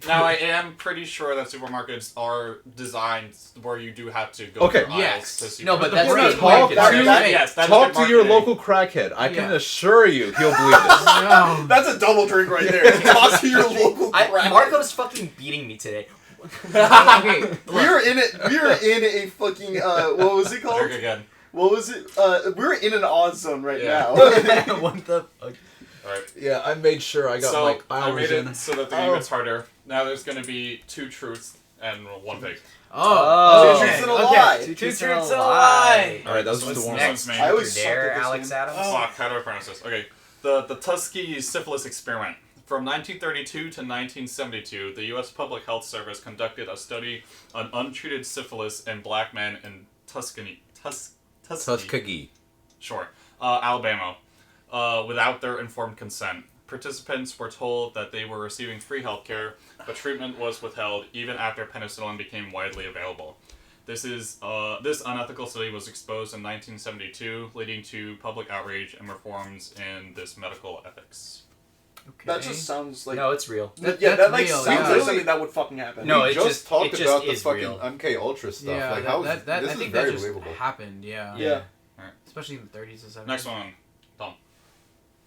Now I am pretty sure that supermarkets are designed where you do have to go Okay. through Yes. aisles to see. No, but the that's point the is point. talk It's to- fake. yes, that's Talk good to your marketing. local crackhead. I can Yeah. assure you he'll believe this. No. That's a double drink right there. Talk to your local crack. Marco's fucking beating me today. Okay, We were in it. We were in a fucking what was it called? Drink again. What was it? We're in an odd zone right Yeah. now. What the fuck? Alright. Yeah, I made sure I got So my I hours made in. it so that the game gets harder. Now there's gonna be 2 truths and 1 fake. Oh. Two truths and a okay. lie. Two Truths truths and a and a lie. lie. All right, that was So just the this warm one's up. me. I always Dare, suck at this Alex game. Adams. Fuck, how do I pronounce this? Okay. The Tuskegee syphilis experiment. From 1932 to 1972, the U.S. Public Health Service conducted a study on untreated syphilis in black men in Tuskegee. Tuskegee. Sure. Alabama. Without their informed consent. Participants were told that they were receiving free healthcare, but treatment was withheld even after penicillin became widely available. This unethical study was exposed in 1972, leading to public outrage and reforms in this medical ethics. Okay. That just sounds like No, it's real. that that's like real, sounds yeah. like something that would fucking happen. No, we it just just- talked it just about the is fucking real. MK Ultra stuff. Yeah, like how that this I is think very that just believable. happened. Yeah. Yeah. Especially in the 30s and 70s. Next one.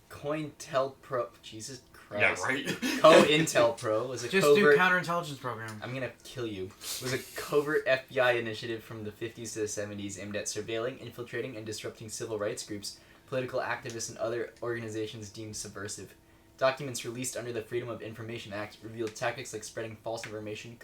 COINTELPRO. Jesus Christ. Yeah, right? COINTELPRO was a Just covert. do counterintelligence program. I'm gonna kill you. Was a covert FBI initiative from the 50s to the 70s aimed at surveilling, infiltrating, and disrupting civil rights groups, political activists, and other organizations deemed subversive. Documents released under the Freedom of Information Act revealed tactics like spreading false information,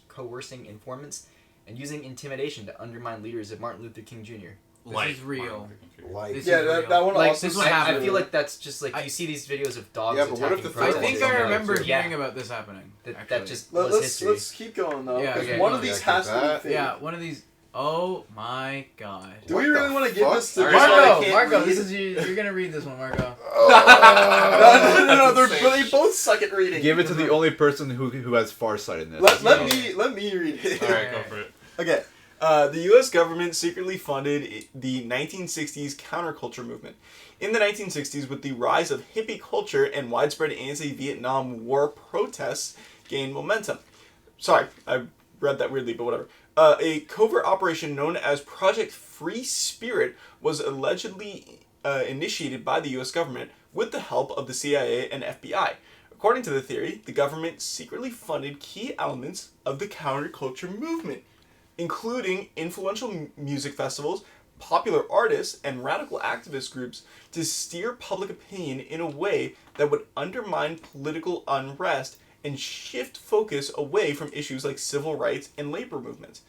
coercing informants, and using intimidation to undermine leaders of Martin Luther King Jr. This is real. Like, This Yeah, is real. that one Like, also. this one I happened. feel like that's just like you see these videos of dogs Yeah, but what if attacking the I third protesters. think I Yeah. remember Yeah. hearing about this happening. that actually. just was Let's history. keep going though. Yeah, 'cause okay. one of these Yeah, has to that- be fake. Yeah, one of these. Oh my god. Do we What really the want to give fuck? this to Alright, this guy that Marco, can't Marco, read? this is you. You're gonna read this one, Marco. No, That's they both suck at reading. Give it to the only person who has farsightedness. Let me read it. Alright, go for it. Okay. The U.S. government secretly funded the 1960s counterculture movement. In the 1960s, with the rise of hippie culture and widespread anti-Vietnam War protests gained momentum. Sorry, I read that weirdly, but whatever. A covert operation known as Project Free Spirit was allegedly initiated by the U.S. government with the help of the CIA and FBI. According to the theory, the government secretly funded key elements of the counterculture movement, including influential music festivals, popular artists, and radical activist groups to steer public opinion in a way that would undermine political unrest and shift focus away from issues like civil rights and labor movements.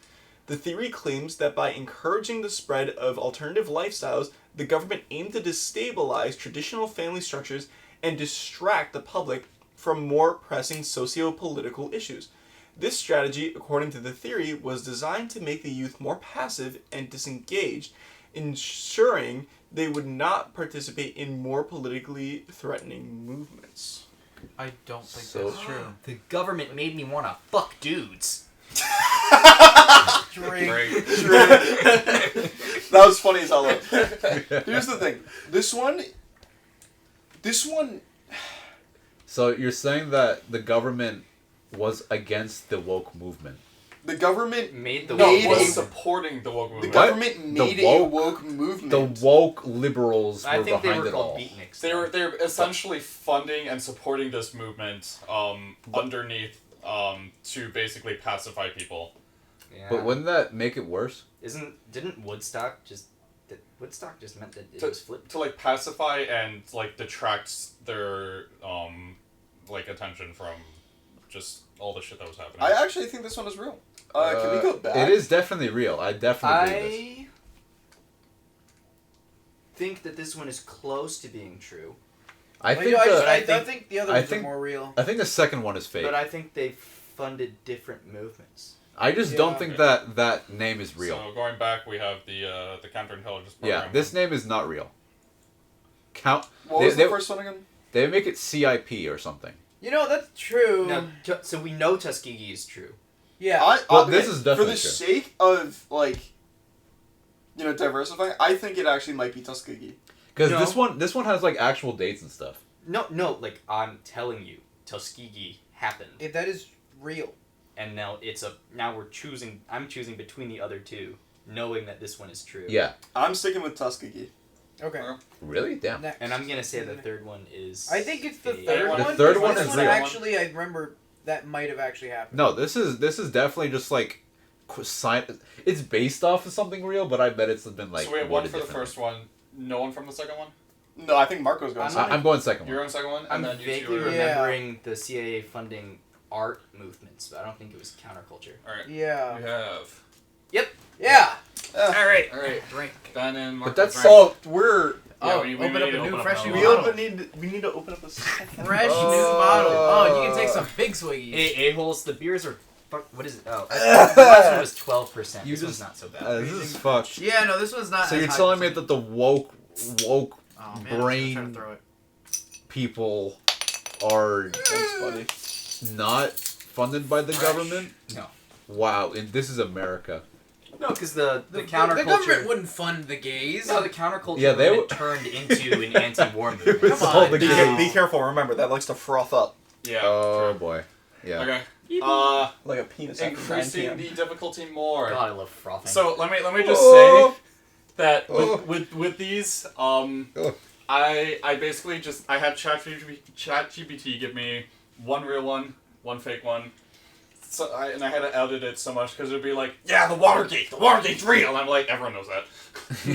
The theory claims that by encouraging the spread of alternative lifestyles, the government aimed to destabilize traditional family structures and distract the public from more pressing socio-political issues. This strategy, according to the theory, was designed to make the youth more passive and disengaged, ensuring they would not participate in more politically threatening movements. I don't think So- that's true. The government made me want to fuck dudes. Great. That was funny as hell. Here's the thing. This one. So you're saying that the government was against the woke movement? The government Made the No, Made it was a- supporting the woke The movement. What? government The made a woke- woke movement. The woke liberals were I think they behind were it called all. beatniks. They're essentially funding and supporting this movement underneath to basically pacify people. Yeah. But wouldn't that make it worse? Didn't Woodstock just Woodstock just meant that it To- was flipped? To like pacify and like detract their like attention from just all the shit that was happening. I actually think this one is real. Can we go back? It is definitely real. I definitely believe this. I think that this one is close to being true, I think I the think the other I ones think- are more real. I think the second one is fake. but I think they funded different movements. I just Yeah. don't think that name is real. So going back, we have the counterintelligence program. Yeah, this name is not real. Count. What was they, the first one again? They make it CIP or something. You know, that's true. Now, so we know Tuskegee is true. Yeah. Well, this is definitely for the true. sake of diversifying. I think it actually might be Tuskegee. Because No. this one has like actual dates and stuff. No, like I'm telling you, Tuskegee happened, That is real. and now I'm choosing between the other two, knowing that this one is true. Yeah. I'm sticking with Tuskegee. Okay. Really? Damn. Next. And I'm gonna say the third one is. I think it's the fake. third The one. third because one this is real. Actually, I remember that might have actually happened. No, this is definitely just like it's based off of something real, but I bet it's been like. so we have one worded for the differently. first one, no one from the second one. No, I think Marco's going. I'm second. I'm going second You're one. on the second one, and I'm then you vaguely two are. Yeah. remembering the CIA funding art movements, but I don't think it was counterculture. All right. Yeah. We have Yeah. All right. all right. Drink. Ben and Marco. But that's drank. Oh, we're Yeah, Oh, we open need up to a new, open up fresh new another bottle. we need to open up a second. Fresh new Oh. bottle. Oh, you can take some big swiggies. Hey, A-holes, the beers are. What is it? Oh, the last one was 12%. You This one's just- not so bad. This is fucked. Yeah, no, this one's not. So as you're high telling me percent. that the woke Oh, man, I was gonna brain- try to throw it. people are That's funny. not funded by the government? No. Wow, and this is America. No, because the The counterculture. government wouldn't fund the gays. No, the counterculture Yeah, they movement turned into an anti-war movement. It's Come all on, the dude. gays. Be careful. Remember that likes to froth up Yeah. Oh true. boy. Yeah. Okay. like a penis. after 9 Increasing p.m. the difficulty more. God, I love frothing. So let me just Oh. say that Oh. with these Oh. I basically just I had ChatGPT give me one real one, one fake one. So I had to edit it so much because it'd be like, yeah, the Watergate's real. And I'm like, everyone knows that.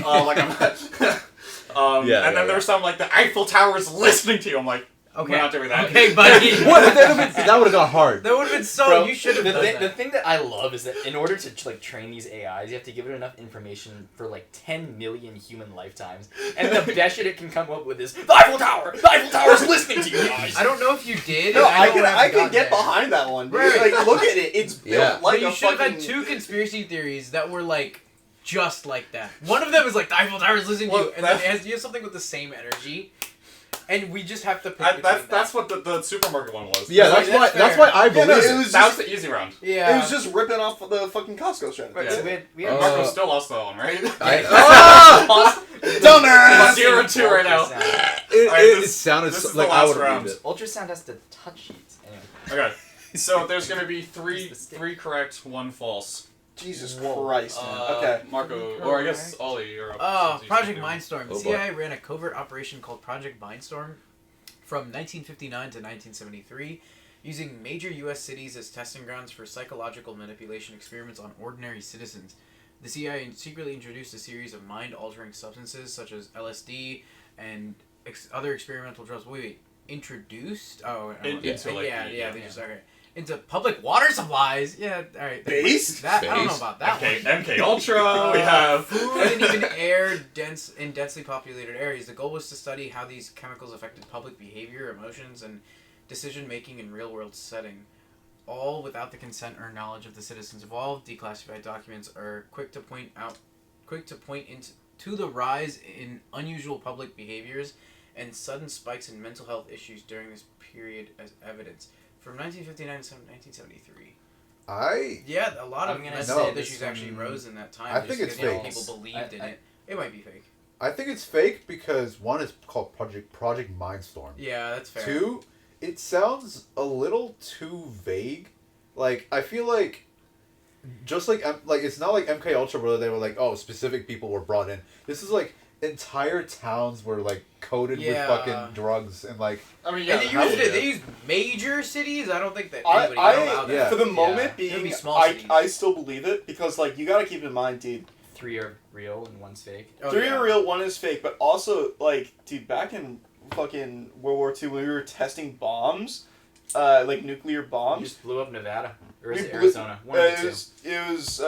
Like I'm not. Yeah, and then there's some like the Eiffel Tower is listening to you. I'm like, Okay. We're not doing that. Okay, buddy. What? That would have gone hard. That would have been so. Bro, You should have the done thing, that. the thing that I love is that in order to like train these AIs, you have to give it enough information for like 10 million human lifetimes, and the best shit it can come up with is the Eiffel Tower. The Eiffel Tower is listening to you guys. I don't know if you did. No, and I know can I haven't get gotten there. behind that one. Dude. Right. Like, look at it. It's built Yeah. like But you a should have fucking. had two conspiracy theories that were like just like that. One of them is like the Eiffel Tower is listening to you, and then you have something with the same energy, and we just have to pick That's what the supermarket one was. Yeah, Right, that's why I Yeah, believe no, it. it was That was just, the easy round. Yeah. it was just ripping off the fucking Costco strategy. Right, Yeah. so we had Marco still lost that one, right? Dumbass! 0-2 right now. It, Alright, it this- sounded this is like the I last would have round. read it. Ultrasound has to touch sheets. Anyway. Okay. So there's gonna be three correct, one false. Jesus Christ. Okay. Marco, or I guess Ollie, you're up. Oh, since you Project should do- Mindstorm. The Oh, boy. CIA ran a covert operation called Project Mindstorm from 1959 to 1973, using major U.S. cities as testing grounds for psychological manipulation experiments on ordinary citizens. The CIA secretly introduced a series of mind-altering substances such as LSD and other experimental drugs. Wait. Introduced? Oh, Into, like, yeah, the- yeah, they just okay. Into public water supplies. Yeah, all right. Base? That I don't know Base? about that one. MK Ultra. We have food and even air in densely populated areas. The goal was to study how these chemicals affected public behavior, emotions, and decision making in real world setting, all without the consent or knowledge of the citizens involved. Declassified documents are quick to point to the rise in unusual public behaviors and sudden spikes in mental health issues during this period as evidence. From 1959 to 1973. Yeah, A lot of I'm gonna mental say health this issues actually rose in that time. I think just it's because fake. people believed in it. It might be fake. I think it's fake because one is called Project Mindstorm. Yeah, that's fair. Two, it sounds a little too vague. Like I feel like, just like it's not like MK Ultra where they were like, oh, specific people were brought in. This is like entire towns were like coated with fucking drugs and like. I mean, yeah. And they used major cities. I don't think that anybody would allow that. yeah. For the moment It would be being, small cities. I still believe it because like you gotta keep in mind, dude. 3 are real and 1's fake. Oh, Three yeah. are real, one is fake, but also like, dude, back in fucking World War II when we were testing bombs, like nuclear You bombs. just blew up Nevada. Or is we it blew- Arizona? One of the it two. was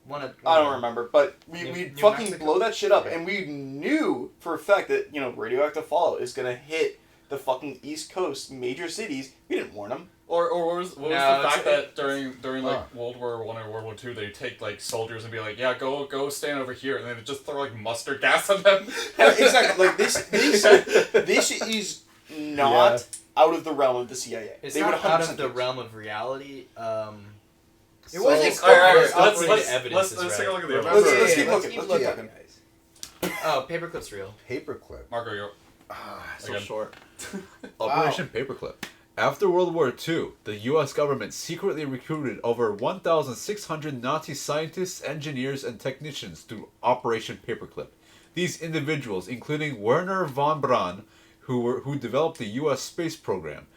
One I don't of- remember, but we New fucking Mexico? blow that shit up, and we knew for a fact that radioactive fallout is gonna hit the fucking East Coast major cities. We didn't warn them. Or what was No, the it's- fact that during like Oh. World War I or World War II they take like soldiers and be like, yeah, go stand over here, and then they just throw like mustard gas on them. Exactly. Like this is not out of the realm of the CIA. It's They would not out 100% of the do this. realm of reality. It wasn't so- Alright, Let's let's take evidence is take a right. look at the other Remember- one. Let's keep let's looking. keep Let's keep looking, looking. guys. Oh, Paperclip's real. Paperclip. Marco, you're So Again. short. Operation Paperclip. After World War II, the U.S. government secretly recruited over 1,600 Nazi scientists, engineers, and technicians through Operation Paperclip. These individuals, including Werner von Braun, who developed the U.S. space program,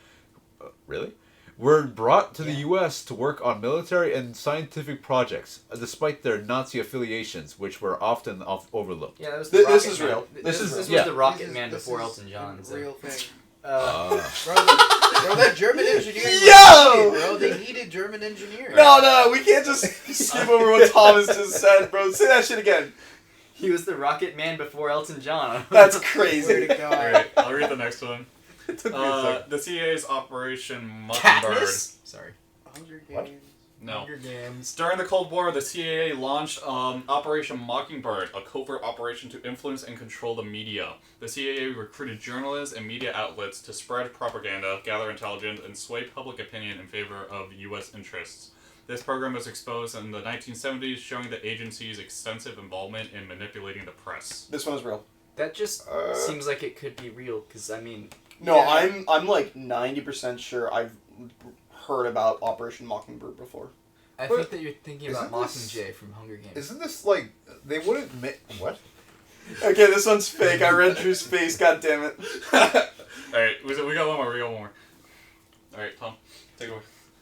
were brought to the U.S. to work on military and scientific projects, despite their Nazi affiliations, which were often overlooked. Yeah, that was This Rocket is Man. real. This is was yeah. the Rocket This is- Man this before is Elton John. a So. real thing. Ah. Bro, that German engineering was Yo! needed, bro. They needed German engineering. No, we can't just skip over what Thomas just said, bro. Say that shit again. He was the Rocket Man before Elton John. That's Swear crazy. to God. Alright, I'll read the next one. It took me a second. The CIA's Operation Mockingbird. Katniss? Sorry. Hunger What? Games. No. Hunger Games. During the Cold War, the CIA launched Operation Mockingbird, a covert operation to influence and control the media. The CIA recruited journalists and media outlets to spread propaganda, gather intelligence, and sway public opinion in favor of U.S. interests. This program was exposed in the 1970s, showing the agency's extensive involvement in manipulating the press. This one is real. That just seems like it could be real, because, I mean... No, Yeah. I'm like 90% sure I've heard about Operation Mockingbird before. I But think that you're thinking about isn't this- Mockingjay from Hunger Games. Isn't this like they wouldn't make what? Okay, this one's fake. I read Drew's face. God damn it. Alright, we got one more. Alright, Tom, take it away.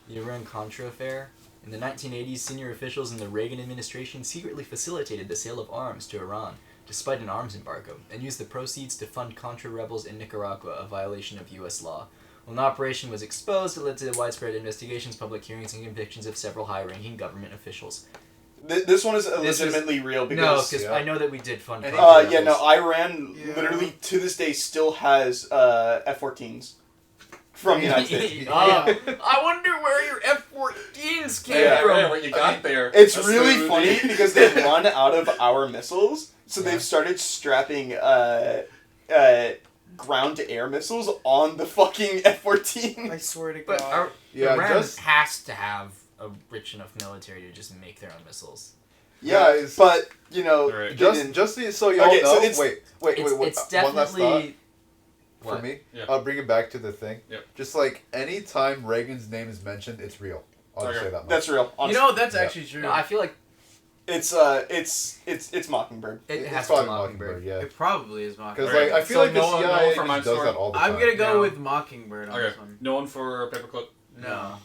The Iran-Contra affair? In the 1980s, senior officials in the Reagan administration secretly facilitated the sale of arms to Iran. despite an arms embargo, and used the proceeds to fund Contra rebels in Nicaragua, a violation of U.S. law. When the operation was exposed, it led to widespread investigations, public hearings, and convictions of several high-ranking government officials. This one is legitimately real because... No, because I know that we did fund Contra rebels. yeah, no, Iran literally to this day still has F-14s from the United States. I wonder where your F-14s came Yeah, from. what you got there. It's That's really the- funny because they've run out of our missiles, so Yeah. they've started strapping ground-to-air missiles on the fucking F-14. I swear to But God. Yeah, Iran just- has to have a rich enough military to just make their own missiles. Yeah, Guys. but, you know, Right. they Just, didn't- just so y'all Okay, so know. it's- wait. It's One last thought definitely... for What? me. Yeah. I'll bring it back to the thing. Yep. Just like any time Reagan's name is mentioned, it's real. I'll just Okay. say that much. That's real. You Honestly. know, that's Yeah. actually true. No, I feel like It's Mockingbird. it It's has to be probably Mockingbird. Yeah. It probably is Mockingbird. Because like I feel So like the no one- no one CIA from just does Mindstorm? that all the time. I'm gonna go No. with Mockingbird on this Okay. one. No one for Paperclip. No.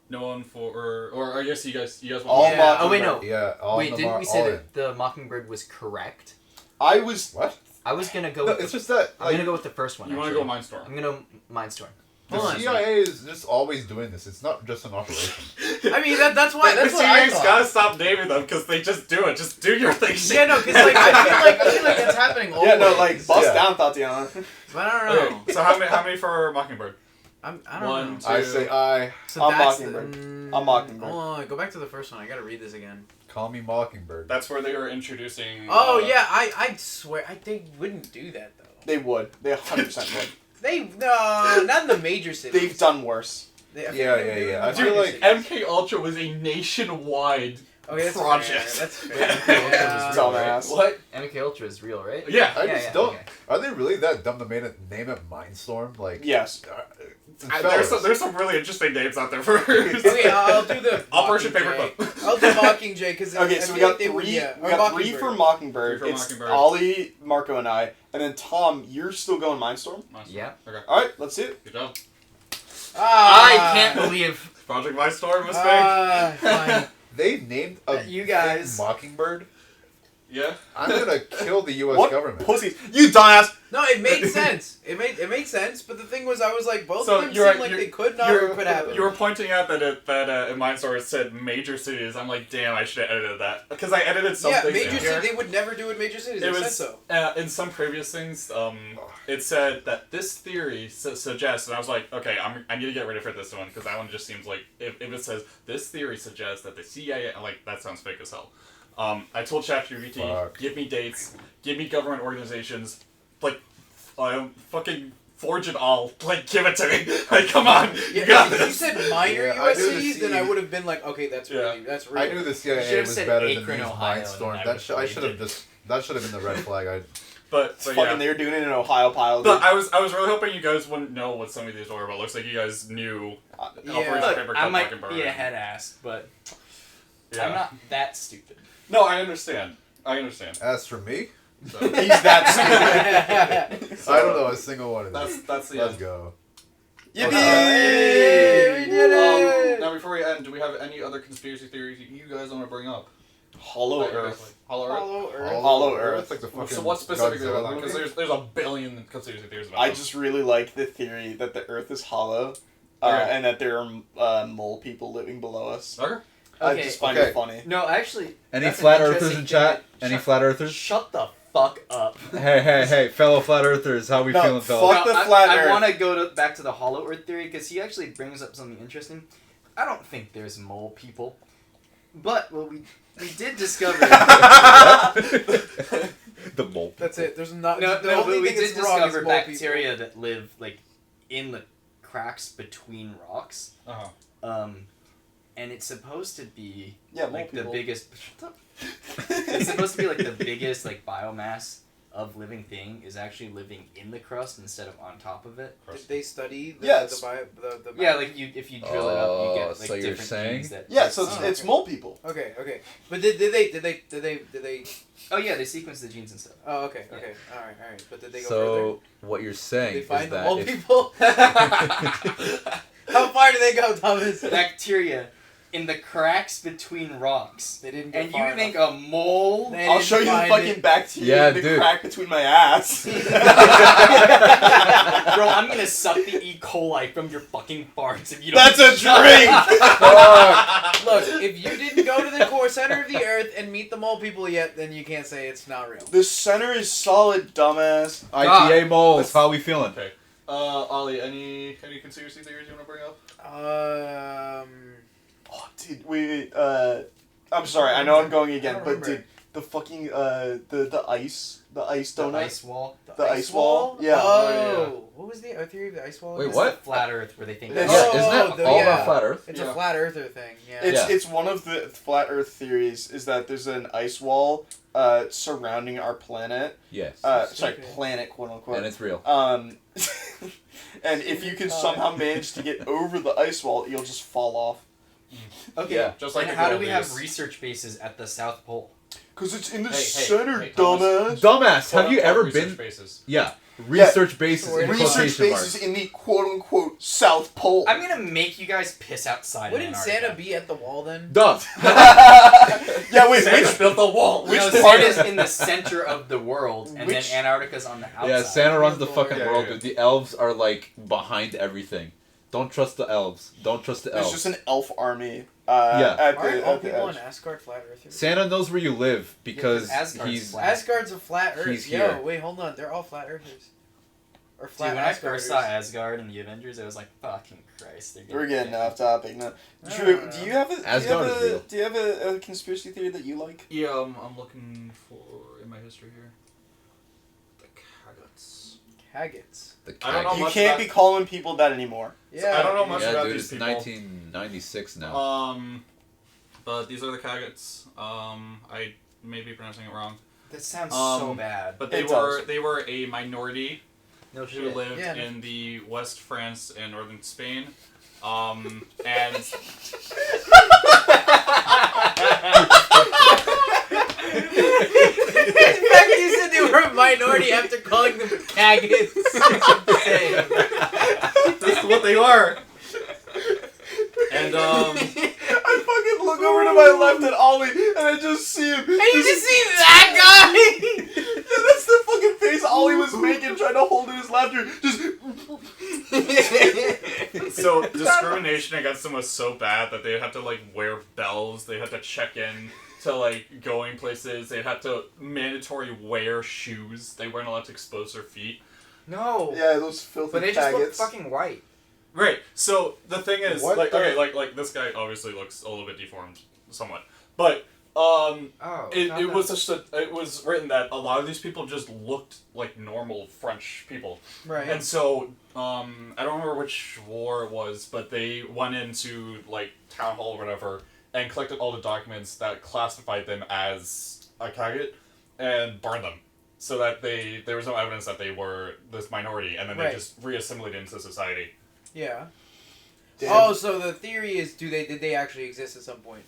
No one for, or I guess you guys want All Yeah. Mockingbird. Oh, wait, no. Yeah. All Wait, the didn't we all say in. that the Mockingbird was correct? I was... What? I was gonna go No, with it's just that I'm like, gonna go with the first one. You want to actually. go Mindstorm? I'm gonna Mindstorm. the Hold on. CIA is just always doing this. It's not just an operation. I mean, that's why. That's the what I CIA's thought. gotta stop naming them because they just do it. Just do your thing. Yeah, no, because like I feel like that's happening always. Yeah, no, like, bust Yeah. down, Tatiana. But I don't know. Okay, so how many for Mockingbird? I don't One, know. two. I say I. So I'm that's Mockingbird. The, I'm Mockingbird. Hold on, go back to the first one. I gotta read this again. Call me Mockingbird. That's where they were introducing. Oh yeah, I swear they wouldn't do that though. They would. They 100% would. They no, not in the major cities. They've done worse. They, I Yeah, feel like yeah, they do yeah. in I the feel major like cities. MK Ultra was a nationwide Okay, that's project. Fair. That's fair. Yeah. Dumbass. What? MK Ultra is real, right? Yeah. I Yeah, just yeah, don't. okay. Are they really that dumb to name it Mindstorm? Like Yes. There's some really interesting names out there for. Okay, I'll do the Operation Mockingjay. Paperclip. I'll do Mockingjay because Okay, so we got three. We got three for Mockingbird. Three for It's Mockingbird. Ollie, Marco, and I. And then Tom, you're still going Mindstorm. Yeah. Okay. All right, let's see it. Good job. I can't believe Project Mindstorm was fake. Fine. they named a You guys- thing Mockingbird. Yeah. I'm gonna kill the U.S. What government. pussies? You dumbass! No, it made sense. It made sense. But the thing was, I was like, both So of them you're- seemed like you're- they could not you're- or could happen. You were pointing out that in Mindstorm it said major cities. I'm like, damn, I should have edited that because I edited something. yeah, major in cities. here. They would never do it in major cities. It It said was so. in some previous things. It said that this theory suggests, and I was like, okay, I need to get ready for this one because that one just seems like if it says this theory suggests that the CIA, like that sounds fake as hell. I told ChatGPT, Fuck. give me dates, give me government organizations, like, fucking forge it all, like, give it to me. Like, come on, you Yeah, got if you this. said minor Yeah, I U.S. knew the cities, then C- I would have been like, okay, that's Yeah. really that's real. I knew the You CIA should've was said better than Akron, these Ohio, and Mindstorm. I That would've I should have believed just. That should have been the red flag. But Fucking, yeah. they were doing it in Ohio pile. But I was really hoping you guys wouldn't know what some of these were, but it looks like you guys knew Yeah. Operation Look, Paperclip I might Mockingbird. be a head ass, but Yeah. I'm not that stupid. No, I understand. As for me, So, He's that stupid. so I don't know a single one of these. That's the Let's end. go. Yippee! Hey, we did it! Now, before we end, do we have any other conspiracy theories you guys want to bring up? Hollow Like, Earth. Hollow Earth. Hollow Earth. Hollow Earth. Like the fucking So what specifically? Godzilla Because movie. there's a billion conspiracy theories about I them. just really like the theory that the Earth is hollow, Okay. and that there are mole people living below us. Okay. I Okay, just find okay. it funny. No, actually. Any that's an flat earthers interesting in thing chat? that- Any shut- flat earthers? Shut the fuck up. Hey, fellow flat earthers, how we No, feeling, fellas? fuck the flat I Earth. want to go back to the Hollow Earth theory because he actually brings up something interesting. I don't think there's mole people, but what we did discover. The mole. That's it. There's not. No, the no, only but we thing did that's wrong is discover mole bacteria that live like in the cracks between rocks. Uh-huh. And it's supposed to be Yeah, mole like the people. biggest. Shut up. It's supposed to be like the biggest like biomass of living thing is actually living in the crust instead of on top of it. Did they study the, Yes. the Yeah, like if you drill it up, you get like so you're different saying- genes that. Yeah, so it's, Oh, it's okay. mole people. Okay. But did they? Oh yeah, they sequence the genes and stuff. Oh, okay. Yeah. All right. But did they go further? So what you're Did saying they is find the that mole if, people? How far do they go, Thomas? Bacteria in the cracks between rocks. They didn't get And far you think enough. a mole? They I'll didn't show you the find fucking it. bacteria Yeah, in the dude. crack between my ass. Bro, I'm gonna suck the E. coli from your fucking farts if you don't. That's a drink! Look, if you didn't go to the core center of the earth and meet the mole people yet, then you can't say it's not real. The center is solid, dumbass. IPA-Moles, how we feeling? Okay. Ollie, any conspiracy theories you want to bring up? Oh, dude, wait, I'm sorry, I know I'm going again, I don't but remember. dude, the fucking, the ice donut? The ice wall. The ice wall? Yeah. Oh, what was the theory of the ice wall? Wait, again? what? The flat Earth where they think. Yeah, Yeah, Oh, isn't that the- all yeah. about flat Earth? It's Yeah. a flat earther thing. Yeah. It's one of the flat Earth theories is that there's an ice wall surrounding our planet. Yes. Sorry, Stupid. planet, quote unquote. And it's real. And if you can somehow manage to get over the ice wall, you'll just fall off. Okay. Yeah. Just like And the how good do we old have days. research bases at the South Pole? Cause it's in the Hey, hey, center, hey, Thomas. dumbass. Dumbass, have you ever Research been? bases. Yeah. Research bases in Research quotation bases marks. in the quote unquote South Pole. I'm gonna make you guys piss outside. Wouldn't in Antarctica. Santa be at the wall then? Duh. Yeah, wait, Santa which built the wall. Which No, part Santa's in the center of the world, and Which- then Antarctica's on the outside. Yeah, Santa runs the Yeah, fucking yeah, world, yeah. dude. The elves are like behind everything. Don't trust the elves. Don't trust the there's elves. just an elf army. Yeah. At Aren't the, all at the people on edge. Asgard flat earthers? Santa knows where you live because Asgard's he's. flat. Asgard's a flat earth. He's Yo, here. wait, hold on. They're all flat earthers. Or Dude, flat when I first saw Asgarders. Asgard in the Avengers, I was like, fucking Christ. They're We're getting off. off topic now. I Drew, don't know. do you have a Asgard is real. do you have a conspiracy theory that you like? Yeah, I'm looking for in my history here. The Cagots. Haggits. The I don't know Kag- You much can't about- be calling people that anymore. Yeah. I don't know much Yeah, about dude, these it's people. 1996 now. But these are the Cagots. I may be pronouncing it wrong, That sounds so Um, bad. but It does. they were a minority No who shit. lived Yeah. in the West France and northern Spain. And In fact, you said they were a minority after calling them Haggits. that's what they were. And I fucking look over to my left at Ollie and I just see him. And you just see that guy! Yeah, that's the fucking face Ollie was making, trying to hold in his laughter. Just. so discrimination against them was so bad that they had to like wear bells. They had to check in to like going places. They had to mandatory wear shoes. They weren't allowed to expose their feet. No. Yeah, those filthy But they just look faggots. fucking white. Right. So the thing is, What like, the- okay, like this guy obviously looks a little bit deformed, somewhat, but Oh. it was just it was written that a lot of these people just looked like normal French people, Right. and so I don't remember which war it was, but they went into like town hall or whatever and collected all the documents that classified them as a Kaget and burned them. So that there was no evidence that they were this minority, and then Right. they just re-assimilated into society. Yeah. Damn. Oh, so the theory is, did they actually exist at some point?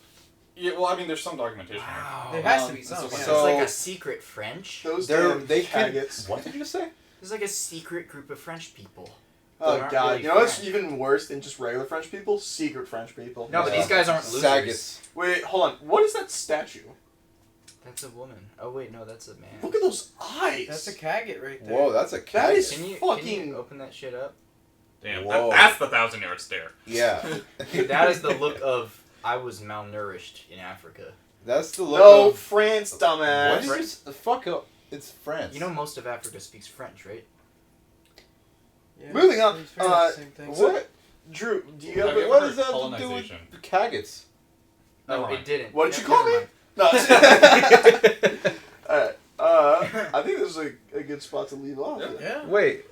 Yeah, well, I mean, there's some documentation. Wow. There has to Um, be some. so- yeah. So, it's like a secret French. Those They're damn they can. faggots. What did you say? There's like a secret group of French people. Oh They're not god, really you know what's French. even worse than just regular French people? Secret French people. No, but these guys aren't losers. Saggets. Wait, hold on. What is that statue? That's a woman. Oh wait, no, that's a man. Look at those eyes. That's a Kaggit right there. Whoa, that's a That cat. is Can you fucking. open that shit up? Damn, Whoa. that's the 1,000-yard stare. Yeah. Dude, that is the look of I was malnourished in Africa. That's the look No, of. France, What dumbass. is this? The fuck up. It's France. You know most of Africa speaks French, right? Yeah, Moving on, it's pretty much the same thing. What? Drew, do you Have have you a, ever What heard does that have to do with colonization? Caggets? No, Never mind. it didn't. What did you Never call me? mind. No. Alright. I think this is a good spot to leave off. Yeah. Yeah. Wait,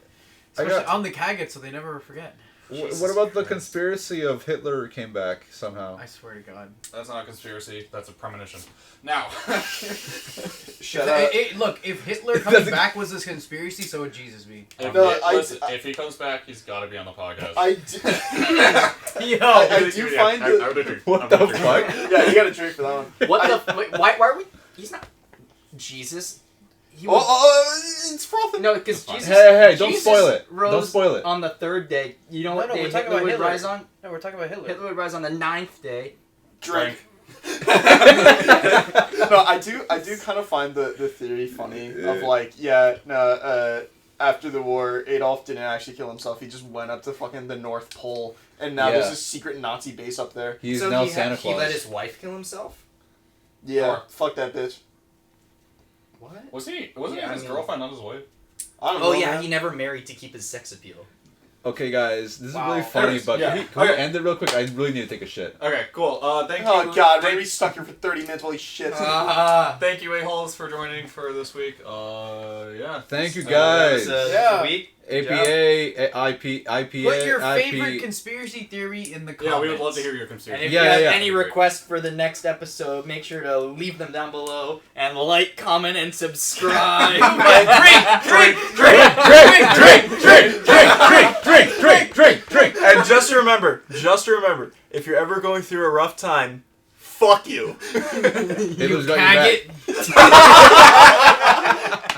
I Especially got. on the Kaggit, so they never forget. What about the conspiracy of Hitler came back somehow? I swear to God. That's not a conspiracy. That's a premonition. Now, Shut up. Look, if Hitler coming Doesn't- back was this conspiracy, so would Jesus be. if, No, if he comes back, he's got to be on the podcast. I do. Yo! I do find I the. would agree. What I'm the gonna drink. fuck? Yeah, you gotta drink for that one. What the? Wait, why are we? He's not. Jesus. He was, It's frothing. no, because Fine. Jesus. Hey, don't Jesus spoil it. Rose Don't spoil it. On the third day, you know No, what no, day we're talking Hitler about would Hitler. rise on? No, we're talking about Hitler. Hitler would rise on the 9th day, Drink. No, I do kind of find the theory funny of like, after the war, Adolf didn't actually kill himself. He just went up to fucking the North Pole, and now there's this secret Nazi base up there. He's now Santa He Claus. let his wife kill himself? Yeah, fuck that bitch. What? Wasn't he Yeah, his girlfriend, not his wife? I don't know. Oh yeah, man. he never married to keep his sex appeal. Okay, guys, this is Wow. really funny, but Yeah. can we end it real quick? I really need to take a shit. Okay, cool. Thank you. Oh god, we're thank, gonna be stuck here for 30 minutes while he shits. thank you, A-Holes, for joining for this week. Yeah. Thank you, guys. Yeah. Week. APA, IPA. Put your favorite conspiracy theory in the comments. Yeah, we would love to hear your And conspiracy. if Yeah, you have yeah. any requests for the next episode, make sure to leave them down below and like, comment, and subscribe. Drink. And just remember, if you're ever going through a rough time, fuck you. It was got your Faggot. back.